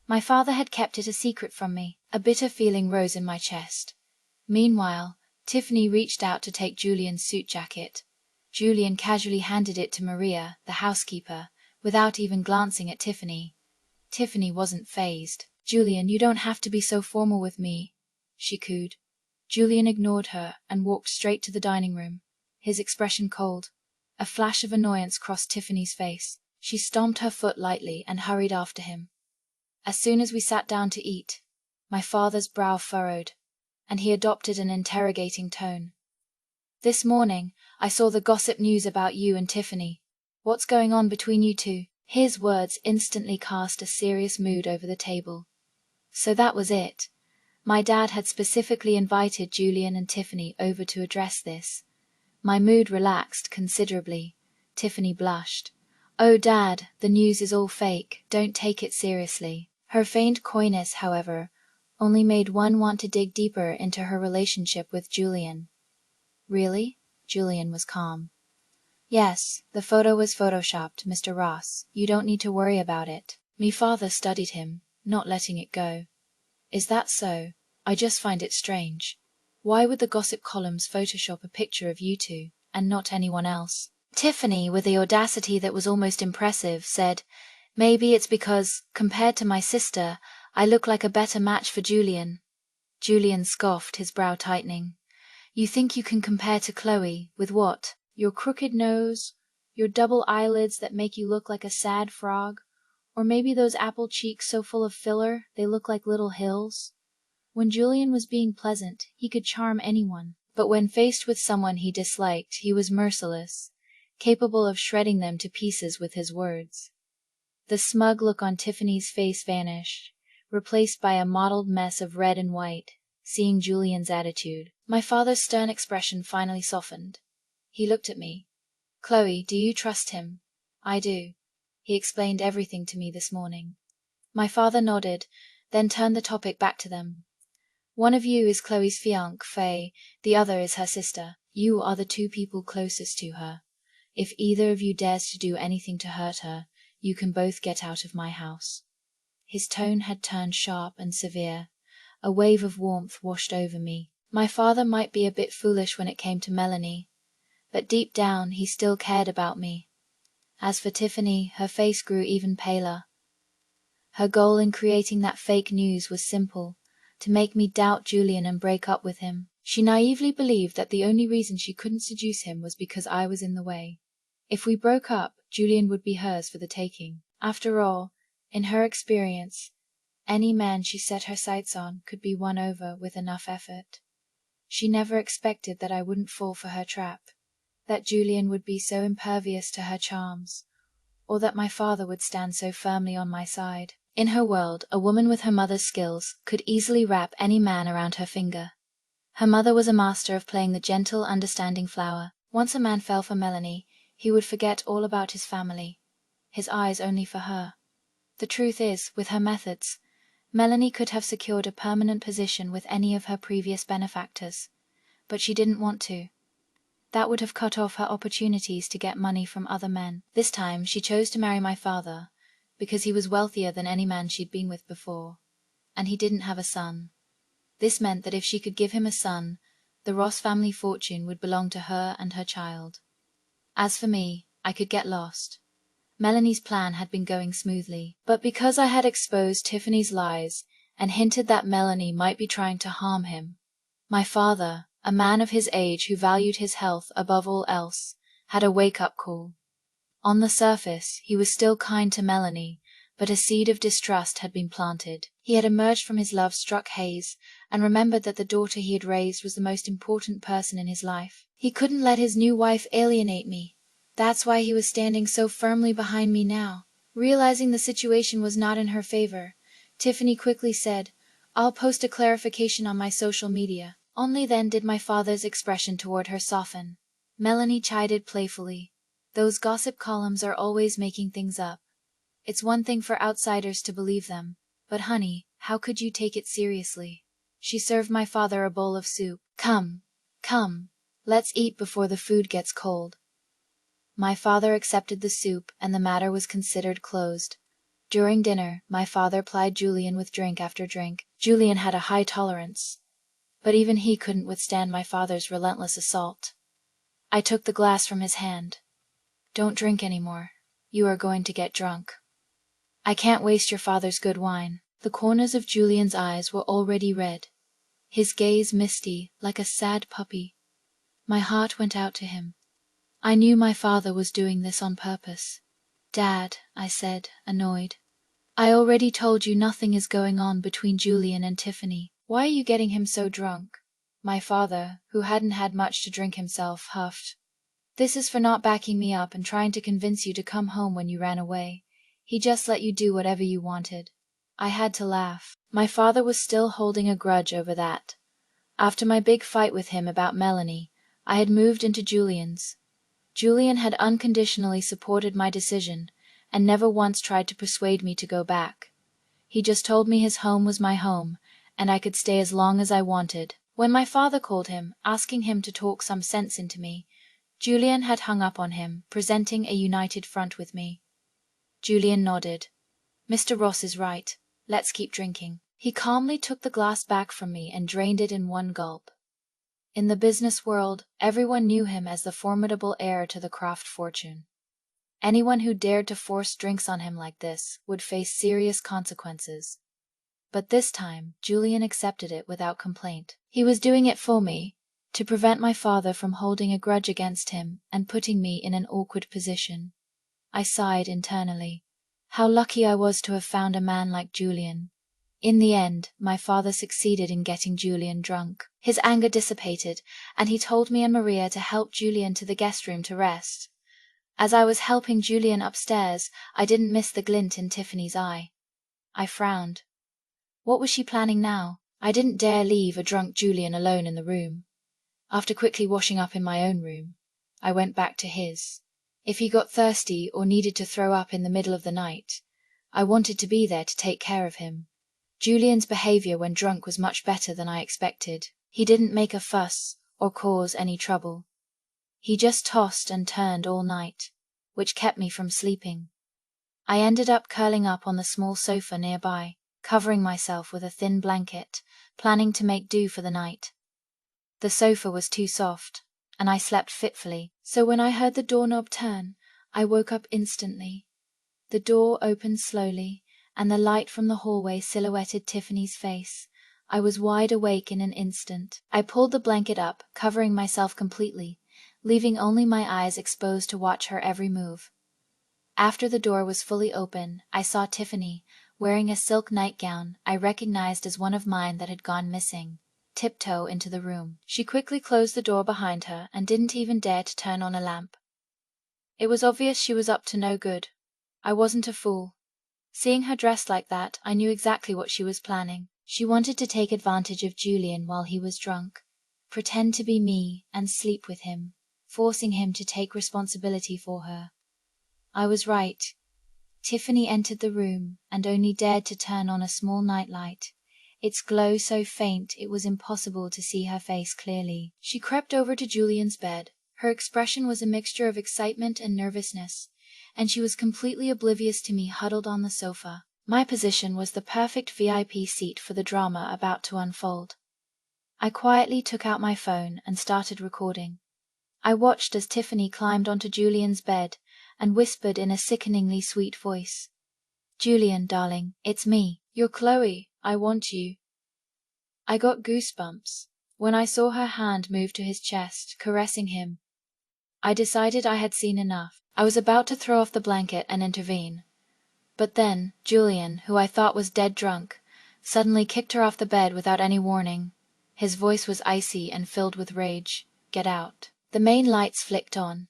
My father had kept it a secret from me. A bitter feeling rose in my chest. Meanwhile, Tiffany reached out to take Julian's suit jacket. Julian casually handed it to Maria, the housekeeper, without even glancing at Tiffany. Tiffany wasn't fazed. "Julian, you don't have to be so formal with me," she cooed. Julian ignored her and walked straight to the dining room, his expression cold. A flash of annoyance crossed Tiffany's face. She stomped her foot lightly and hurried after him. As soon as we sat down to eat, my father's brow furrowed, and he adopted an interrogating tone. "This morning, I saw the gossip news about you and Tiffany. What's going on between you two?" His words instantly cast a serious mood over the table. So that was it. My dad had specifically invited Julian and Tiffany over to address this. My mood relaxed considerably. Tiffany blushed. "Oh, Dad, the news is all fake. Don't take it seriously." Her feigned coyness, however, only made one want to dig deeper into her relationship with Julian. "Really?" Julian was calm. "Yes, the photo was photoshopped, Mr. Ross. You don't need to worry about it." Me father studied him, not letting it go. "Is that so? I just find it strange. Why would the gossip columns photoshop a picture of you two, and not anyone else?" Tiffany, with the audacity that was almost impressive, said, "Maybe it's because, compared to my sister, I look like a better match for Julian." Julian scoffed, his brow tightening. "You think you can compare to Chloe, with what? Your crooked nose, your double eyelids that make you look like a sad frog, or maybe those apple cheeks so full of filler they look like little hills?" When Julian was being pleasant, he could charm anyone, but when faced with someone he disliked, he was merciless, capable of shredding them to pieces with his words. The smug look on Tiffany's face vanished, replaced by a mottled mess of red and white, seeing Julian's attitude. My father's stern expression finally softened. He looked at me. "Chloe, do you trust him?" "I do. He explained everything to me this morning." My father nodded, then turned the topic back to them. "One of you is Chloe's fiancée, the other is her sister. You are the two people closest to her. If either of you dares to do anything to hurt her, you can both get out of my house." His tone had turned sharp and severe. A wave of warmth washed over me. My father might be a bit foolish when it came to Melanie, but deep down he still cared about me. As for Tiffany, her face grew even paler. Her goal in creating that fake news was simple: to make me doubt Julian and break up with him. She naively believed that the only reason she couldn't seduce him was because I was in the way. If we broke up, Julian would be hers for the taking. After all, in her experience, any man she set her sights on could be won over with enough effort. She never expected that I wouldn't fall for her trap, that Julian would be so impervious to her charms, or that my father would stand so firmly on my side. In her world, a woman with her mother's skills could easily wrap any man around her finger. Her mother was a master of playing the gentle, understanding flower. Once a man fell for Melanie, he would forget all about his family, his eyes only for her. The truth is, with her methods, Melanie could have secured a permanent position with any of her previous benefactors, but she didn't want to. That would have cut off her opportunities to get money from other men. This time she chose to marry my father, because he was wealthier than any man she'd been with before, and he didn't have a son. This meant that if she could give him a son, the Ross family fortune would belong to her and her child. As for me, I could get lost. Melanie's plan had been going smoothly, but because I had exposed Tiffany's lies and hinted that Melanie might be trying to harm him, my father, A man of his age who valued his health above all else had a wake-up call. On the surface, he was still kind to Melanie, but a seed of distrust had been planted. He had emerged from his love-struck haze and remembered that the daughter he had raised was the most important person in his life. He couldn't let his new wife alienate me. That's why he was standing so firmly behind me now. Realizing the situation was not in her favor, Tiffany quickly said, "I'll post a clarification on my social media." Only then did my father's expression toward her soften. Melanie chided playfully, "Those gossip columns are always making things up. It's one thing for outsiders to believe them, but honey, how could you take it seriously?" She served my father a bowl of soup. Come, let's eat before the food gets cold." My father accepted the soup, and the matter was considered closed. During dinner, my father plied Julian with drink after drink. Julian had a high tolerance, but even he couldn't withstand my father's relentless assault. I took the glass from his hand. "Don't drink anymore. You are going to get drunk." "I can't waste your father's good wine." The corners of Julian's eyes were already red, his gaze misty, like a sad puppy. My heart went out to him. I knew my father was doing this on purpose. "Dad," I said, annoyed, "I already told you nothing is going on between Julian and Tiffany. Why are you getting him so drunk?" My father, who hadn't had much to drink himself, huffed. "This is for not backing me up and trying to convince you to come home when you ran away. He just let you do whatever you wanted." I had to laugh. My father was still holding a grudge over that. After my big fight with him about Melanie, I had moved into Julian's. Julian had unconditionally supported my decision and never once tried to persuade me to go back. He just told me his home was my home, and I could stay as long as I wanted. When my father called him, asking him to talk some sense into me, Julian had hung up on him, presenting a united front with me. Julian nodded. "Mr. Ross is right. Let's keep drinking." He calmly took the glass back from me and drained it in one gulp. In the business world, everyone knew him as the formidable heir to the Kraft fortune. Anyone who dared to force drinks on him like this would face serious consequences. But this time, Julian accepted it without complaint. He was doing it for me, to prevent my father from holding a grudge against him and putting me in an awkward position. I sighed internally. How lucky I was to have found a man like Julian. In the end, my father succeeded in getting Julian drunk. His anger dissipated, and he told me and Maria to help Julian to the guest room to rest. As I was helping Julian upstairs, I didn't miss the glint in Tiffany's eye. I frowned. What was she planning now? I didn't dare leave a drunk Julian alone in the room. After quickly washing up in my own room, I went back to his. If he got thirsty or needed to throw up in the middle of the night, I wanted to be there to take care of him. Julian's behavior when drunk was much better than I expected. He didn't make a fuss or cause any trouble. He just tossed and turned all night, which kept me from sleeping. I ended up curling up on the small sofa nearby, covering myself with a thin blanket, planning to make do for the night. The sofa was too soft, and I slept fitfully, so when I heard the doorknob turn, I woke up instantly. The door opened slowly, and the light from the hallway silhouetted Tiffany's face. I was wide awake in an instant. I pulled the blanket up, covering myself completely, leaving only my eyes exposed to watch her every move. After the door was fully open, I saw Tiffany, wearing a silk nightgown I recognized as one of mine that had gone missing, tiptoe into the room. She quickly closed the door behind her and didn't even dare to turn on a lamp. It was obvious she was up to no good. I wasn't a fool. Seeing her dressed like that, I knew exactly what she was planning. She wanted to take advantage of Julian while he was drunk, pretend to be me, and sleep with him, forcing him to take responsibility for her. I was right. Tiffany entered the room, and only dared to turn on a small nightlight, its glow so faint it was impossible to see her face clearly. She crept over to Julian's bed. Her expression was a mixture of excitement and nervousness, and she was completely oblivious to me huddled on the sofa. My position was the perfect VIP seat for the drama about to unfold. I quietly took out my phone and started recording. I watched as Tiffany climbed onto Julian's bed and whispered in a sickeningly sweet voice, "Julian, darling, it's me. You're Chloe. I want you." I got goosebumps. When I saw her hand move to his chest, caressing him, I decided I had seen enough. I was about to throw off the blanket and intervene. But then, Julian, who I thought was dead drunk, suddenly kicked her off the bed without any warning. His voice was icy and filled with rage. "Get out." The main lights flicked on.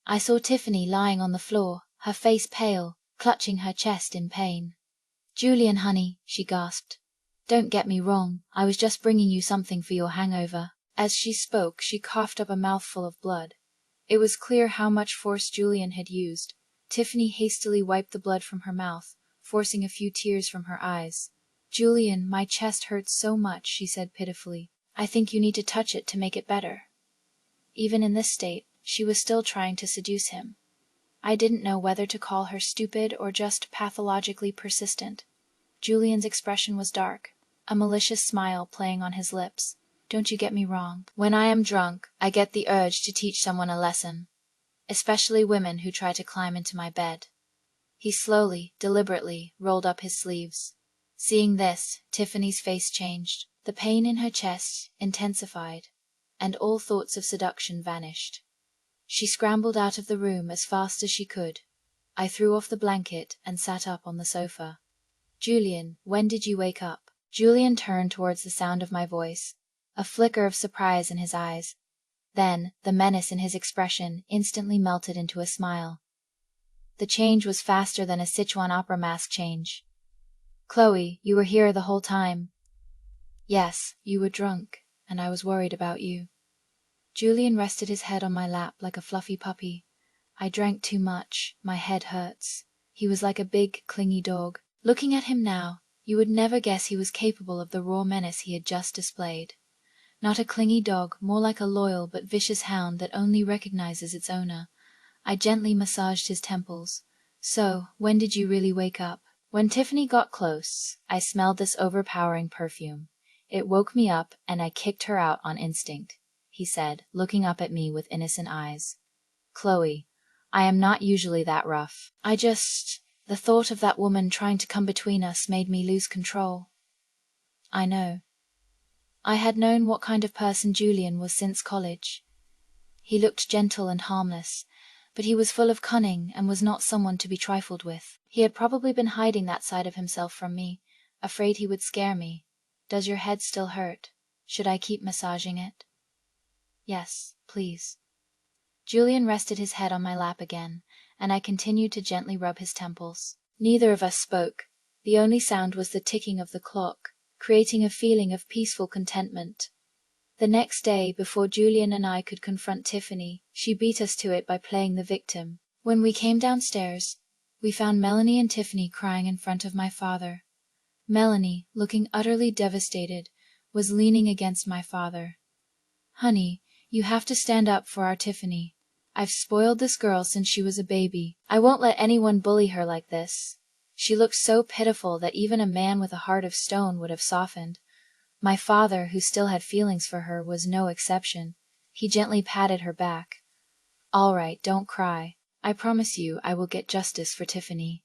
I saw Tiffany lying on the floor, her face pale, clutching her chest in pain. "Julian, honey," she gasped. "Don't get me wrong. I was just bringing you something for your hangover." As she spoke, she coughed up a mouthful of blood. It was clear how much force Julian had used. Tiffany hastily wiped the blood from her mouth, forcing a few tears from her eyes. "Julian, my chest hurts so much," she said pitifully. "I think you need to touch it to make it better." Even in this state, she was still trying to seduce him. I didn't know whether to call her stupid or just pathologically persistent. Julian's expression was dark, a malicious smile playing on his lips. "Don't you get me wrong. When I am drunk, I get the urge to teach someone a lesson, especially women who try to climb into my bed." He slowly, deliberately rolled up his sleeves. Seeing this, Tiffany's face changed. The pain in her chest intensified, and all thoughts of seduction vanished. She scrambled out of the room as fast as she could. I threw off the blanket and sat up on the sofa. "Julian, when did you wake up?" Julian turned towards the sound of my voice, a flicker of surprise in his eyes. Then, the menace in his expression instantly melted into a smile. The change was faster than a Sichuan opera mask change. "Chloe, you were here the whole time." "Yes, you were drunk, and I was worried about you." Julian rested his head on my lap like a fluffy puppy. "I drank too much. My head hurts." He was like a big, clingy dog. Looking at him now, you would never guess he was capable of the raw menace he had just displayed. Not a clingy dog, more like a loyal but vicious hound that only recognizes its owner. I gently massaged his temples. "So, when did you really wake up?" "When Tiffany got close, I smelled this overpowering perfume. It woke me up, and I kicked her out on instinct," he said, looking up at me with innocent eyes. "Chloe, I am not usually that rough. The thought of that woman trying to come between us made me lose control." "I know." I had known what kind of person Julian was since college. He looked gentle and harmless, but he was full of cunning and was not someone to be trifled with. He had probably been hiding that side of himself from me, afraid he would scare me. "Does your head still hurt? Should I keep massaging it?" "Yes, please." Julian rested his head on my lap again, and I continued to gently rub his temples. Neither of us spoke. The only sound was the ticking of the clock, creating a feeling of peaceful contentment. The next day, before Julian and I could confront Tiffany, she beat us to it by playing the victim. When we came downstairs, we found Melanie and Tiffany crying in front of my father. Melanie, looking utterly devastated, was leaning against my father. "Honey, you have to stand up for our Tiffany. I've spoiled this girl since she was a baby. I won't let anyone bully her like this. She looked so pitiful that even a man with a heart of stone would have softened. My father, who still had feelings for her, was no exception. He gently patted her back. "All right, don't cry. I promise you I will get justice for Tiffany."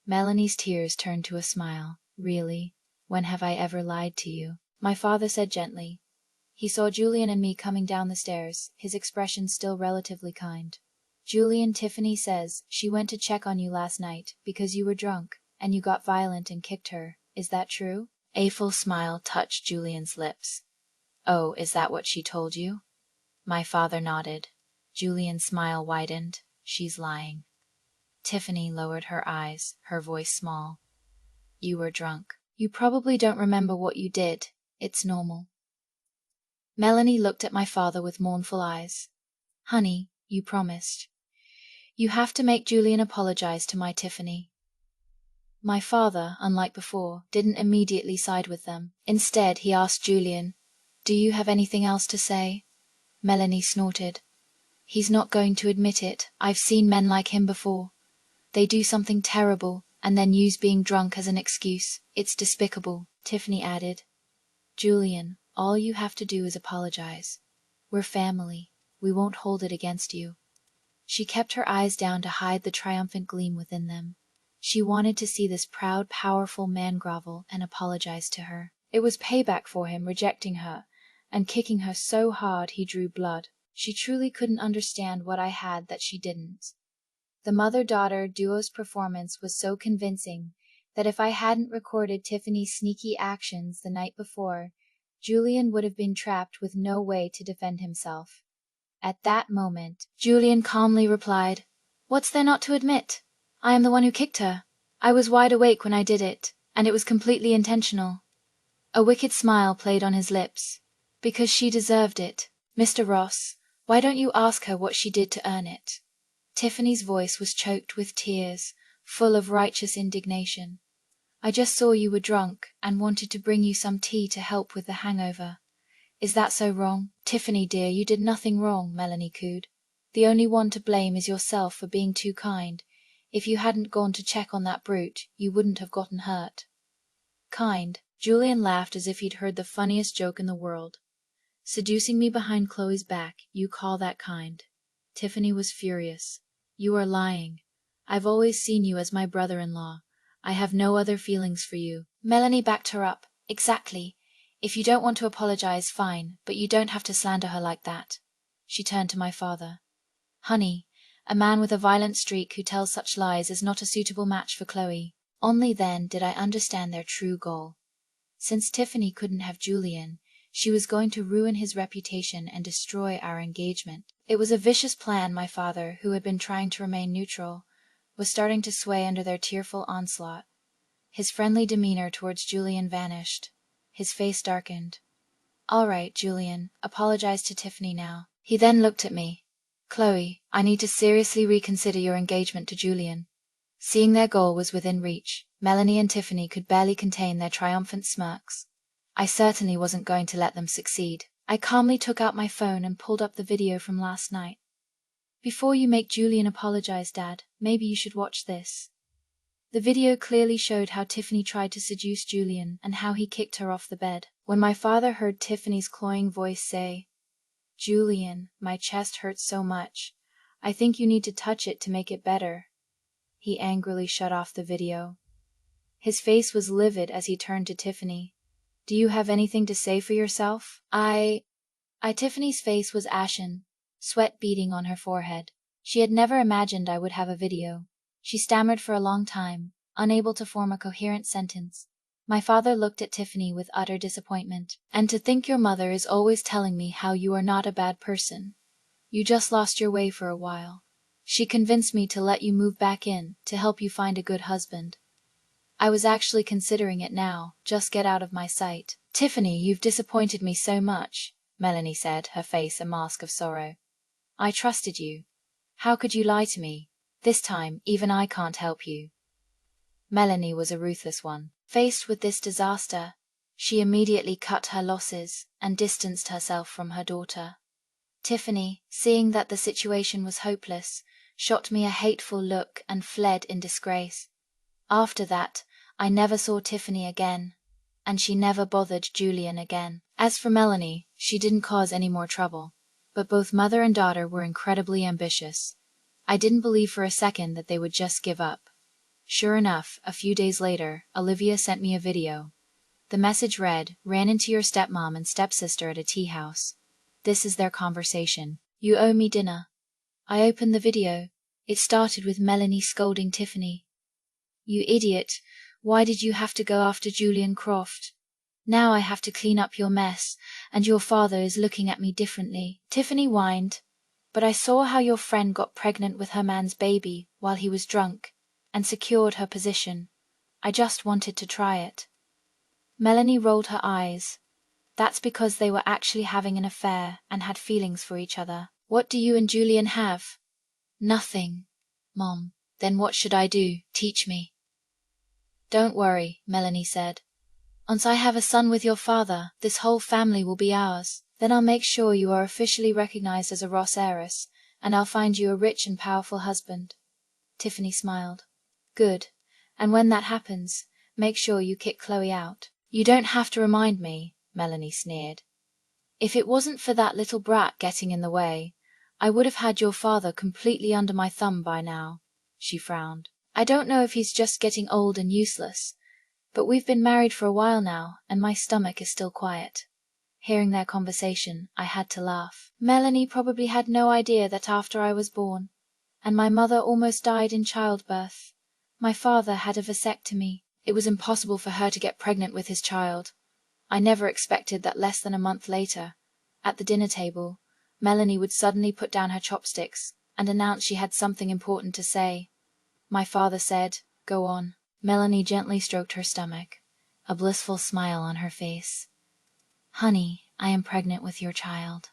Melanie's tears turned to a smile. "Really? When have I ever lied to you?" my father said gently. He saw Julian and me coming down the stairs, his expression still relatively kind. "Julian, Tiffany says she went to check on you last night because you were drunk, and you got violent and kicked her. Is that true?" A full smile touched Julian's lips. "Oh, is that what she told you?" My father nodded. Julian's smile widened. "She's lying." Tiffany lowered her eyes, her voice small. "You were drunk. You probably don't remember what you did. It's normal." Melanie looked at my father with mournful eyes. "Honey, you promised. You have to make Julian apologize to my Tiffany." My father, unlike before, didn't immediately side with them. Instead, he asked Julian, "Do you have anything else to say?" Melanie snorted. "He's not going to admit it. I've seen men like him before. They do something terrible, and then use being drunk as an excuse. It's despicable." Tiffany added, "Julian, all you have to do is apologize. We're family. We won't hold it against you." She kept her eyes down to hide the triumphant gleam within them. She wanted to see this proud, powerful man grovel and apologize to her. It was payback for him rejecting her, and kicking her so hard he drew blood. She truly couldn't understand what I had that she didn't. The mother-daughter duo's performance was so convincing that if I hadn't recorded Tiffany's sneaky actions the night before, Julian would have been trapped with no way to defend himself. At that moment, Julian calmly replied, "What's there not to admit? I am the one who kicked her. I was wide awake when I did it, and it was completely intentional." A wicked smile played on his lips. "Because she deserved it. Mr. Ross, why don't you ask her what she did to earn it?" Tiffany's voice was choked with tears, full of righteous indignation. "I just saw you were drunk and wanted to bring you some tea to help with the hangover. Is that so wrong?" "Tiffany, dear, you did nothing wrong," Melanie cooed. "The only one to blame is yourself for being too kind. If you hadn't gone to check on that brute, you wouldn't have gotten hurt." "Kind?" Julian laughed as if he'd heard the funniest joke in the world. "Seducing me behind Chloe's back, you call that kind?" Tiffany was furious. "You are lying. I've always seen you as my brother-in-law. I have no other feelings for you." Melanie backed her up. "Exactly. If you don't want to apologize, fine, but you don't have to slander her like that." She turned to my father. "Honey, a man with a violent streak who tells such lies is not a suitable match for Chloe." Only then did I understand their true goal. Since Tiffany couldn't have Julian, she was going to ruin his reputation and destroy our engagement. It was a vicious plan. My father, who had been trying to remain neutral, was starting to sway under their tearful onslaught. His friendly demeanor towards Julian vanished. His face darkened. "All right, Julian, apologize to Tiffany now." He then looked at me. "Chloe, I need to seriously reconsider your engagement to Julian." Seeing their goal was within reach, Melanie and Tiffany could barely contain their triumphant smirks. I certainly wasn't going to let them succeed. I calmly took out my phone and pulled up the video from last night. "Before you make Julian apologize, Dad, maybe you should watch this." The video clearly showed how Tiffany tried to seduce Julian and how he kicked her off the bed. When my father heard Tiffany's cloying voice say, "Julian, my chest hurts so much. I think you need to touch it to make it better," he angrily shut off the video. His face was livid as he turned to Tiffany. "Do you have anything to say for yourself?" Tiffany's face was ashen, sweat beading on her forehead. She had never imagined I would have a video. She stammered for a long time, unable to form a coherent sentence. My father looked at Tiffany with utter disappointment. "And to think your mother is always telling me how you are not a bad person. You just lost your way for a while. She convinced me to let you move back in, to help you find a good husband. I was actually considering it now, just get out of my sight." "Tiffany, you've disappointed me so much," Melanie said, her face a mask of sorrow. "I trusted you. How could you lie to me? This time, even I can't help you." Melanie was a ruthless one. Faced with this disaster, she immediately cut her losses and distanced herself from her daughter. Tiffany, seeing that the situation was hopeless, shot me a hateful look and fled in disgrace. After that, I never saw Tiffany again, and she never bothered Julian again. As for Melanie, she didn't cause any more trouble, but both mother and daughter were incredibly ambitious. I didn't believe for a second that they would just give up. Sure enough, a few days later, Olivia sent me a video. The message read, "Ran into your stepmom and stepsister at a tea house. This is their conversation. You owe me dinner." I opened the video. It started with Melanie scolding Tiffany. "You idiot, why did you have to go after Julian Croft? Now I have to clean up your mess, and your father is looking at me differently." Tiffany whined, "But I saw how your friend got pregnant with her man's baby while he was drunk, and secured her position. I just wanted to try it." Melanie rolled her eyes. "That's because they were actually having an affair and had feelings for each other. What do you and Julian have?" "Nothing, Mom." "Then what should I do? Teach me." "Don't worry," Melanie said. "Once I have a son with your father, this whole family will be ours. Then I'll make sure you are officially recognized as a Ross heiress, and I'll find you a rich and powerful husband." Tiffany smiled. "Good. And when that happens, make sure you kick Chloe out." "You don't have to remind me," Melanie sneered. "If it wasn't for that little brat getting in the way, I would have had your father completely under my thumb by now." She frowned. "I don't know if he's just getting old and useless, but we've been married for a while now, and my stomach is still quiet." Hearing their conversation, I had to laugh. Melanie probably had no idea that after I was born, and my mother almost died in childbirth, my father had a vasectomy. It was impossible for her to get pregnant with his child. I never expected that less than a month later, at the dinner table, Melanie would suddenly put down her chopsticks and announce she had something important to say. My father said, "Go on." Melanie gently stroked her stomach, a blissful smile on her face. "Honey, I am pregnant with your child."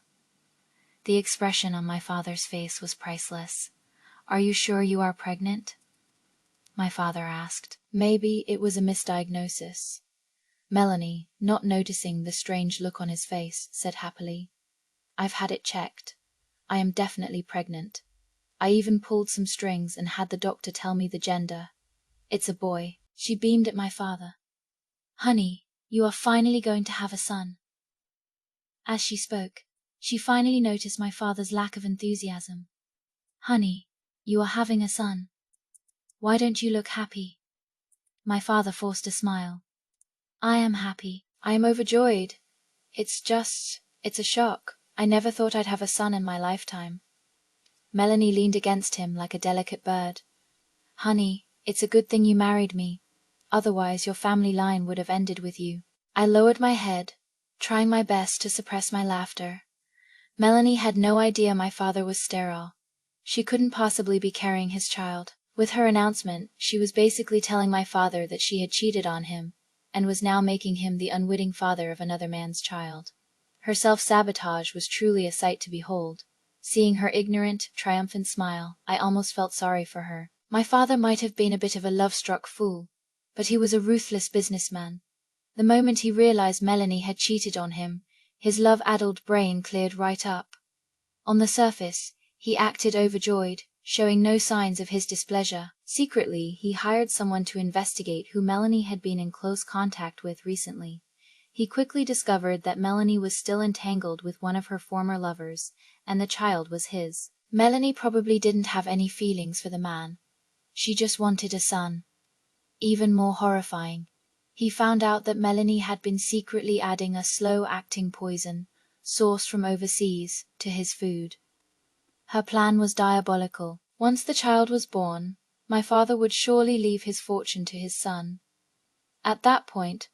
The expression on my father's face was priceless. "Are you sure you are pregnant?" my father asked. Maybe it was a misdiagnosis. Melanie, not noticing the strange look on his face, said happily, "I've had it checked. I am definitely pregnant. I even pulled some strings and had the doctor tell me the gender. It's a boy." She beamed at my father. "Honey, you are finally going to have a son." As she spoke, she finally noticed my father's lack of enthusiasm. "Honey, you are having a son. Why don't you look happy?" My father forced a smile. "I am happy. I am overjoyed. It's a shock. I never thought I'd have a son in my lifetime." Melanie leaned against him like a delicate bird. "Honey, it's a good thing you married me. Otherwise, your family line would have ended with you." I lowered my head, trying my best to suppress my laughter. Melanie had no idea my father was sterile. She couldn't possibly be carrying his child. With her announcement, she was basically telling my father that she had cheated on him, and was now making him the unwitting father of another man's child. Her self-sabotage was truly a sight to behold. Seeing her ignorant, triumphant smile, I almost felt sorry for her. My father might have been a bit of a love-struck fool, but he was a ruthless businessman. The moment he realized Melanie had cheated on him, his love-addled brain cleared right up. On the surface, he acted overjoyed, showing no signs of his displeasure. Secretly, he hired someone to investigate who Melanie had been in close contact with recently. He quickly discovered that Melanie was still entangled with one of her former lovers, and the child was his. Melanie probably didn't have any feelings for the man. She just wanted a son. Even more horrifying, he found out that Melanie had been secretly adding a slow-acting poison, sourced from overseas, to his food. Her plan was diabolical. Once the child was born, my father would surely leave his fortune to his son. At that point,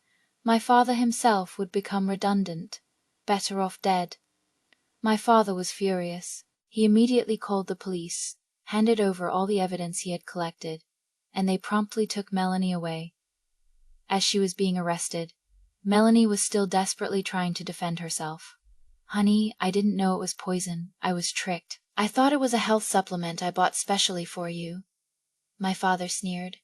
my father himself would become redundant, better off dead. My father was furious. He immediately called the police, handed over all the evidence he had collected, and they promptly took Melanie away. As she was being arrested, Melanie was still desperately trying to defend herself. "Honey, I didn't know it was poison. I was tricked. I thought it was a health supplement I bought specially for you," my father sneered.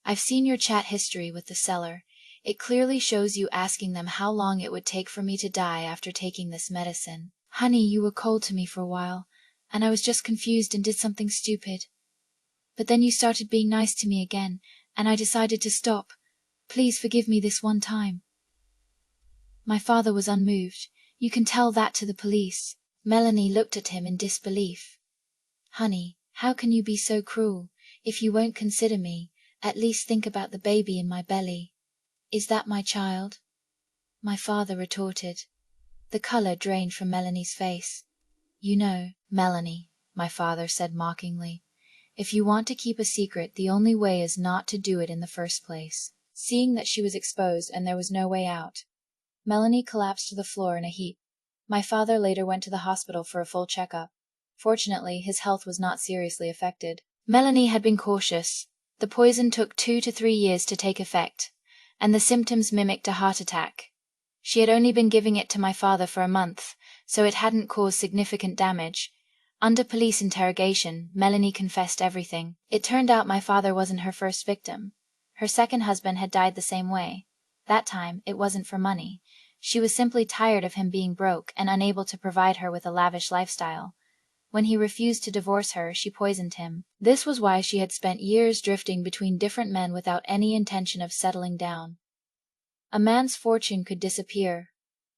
"I've seen your chat history with the seller. It clearly shows you asking them how long it would take for me to die after taking this medicine. Honey, you were cold to me for a while, and I was just confused and did something stupid. But then you started being nice to me again, and I decided to stop. Please forgive me this one time." My father was unmoved. "You can tell that to the police." Melanie looked at him in disbelief. "Honey, how can you be so cruel? If you won't consider me, at least think about the baby in my belly. Is that my child?" my father retorted. The color drained from Melanie's face. "You know, Melanie," my father said mockingly, "if you want to keep a secret, the only way is not to do it in the first place." Seeing that she was exposed and there was no way out, Melanie collapsed to the floor in a heap. My father later went to the hospital for a full checkup. Fortunately, his health was not seriously affected. Melanie had been cautious. The poison took 2 to 3 years to take effect, and the symptoms mimicked a heart attack. She had only been giving it to my father for a month, so it hadn't caused significant damage. Under police interrogation, Melanie confessed everything. It turned out my father wasn't her first victim. Her second husband had died the same way. That time, it wasn't for money. She was simply tired of him being broke and unable to provide her with a lavish lifestyle. When he refused to divorce her, she poisoned him. This was why she had spent years drifting between different men without any intention of settling down. A man's fortune could disappear,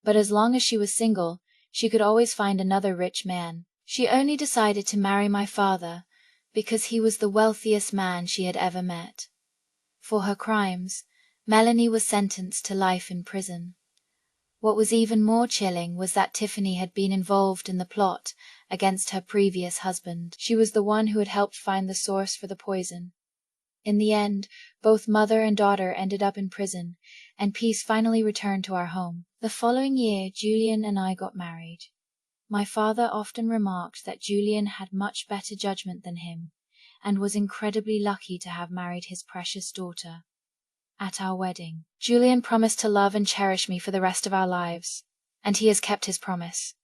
but as long as she was single, she could always find another rich man. She only decided to marry my father because he was the wealthiest man she had ever met. For her crimes, Melanie was sentenced to life in prison. What was even more chilling was that Tiffany had been involved in the plot against her previous husband. She was the one who had helped find the source for the poison. In the end, both mother and daughter ended up in prison, and peace finally returned to our home. The following year, Julian and I got married. My father often remarked that Julian had much better judgment than him, and was incredibly lucky to have married his precious daughter. At our wedding, Julian promised to love and cherish me for the rest of our lives, and he has kept his promise.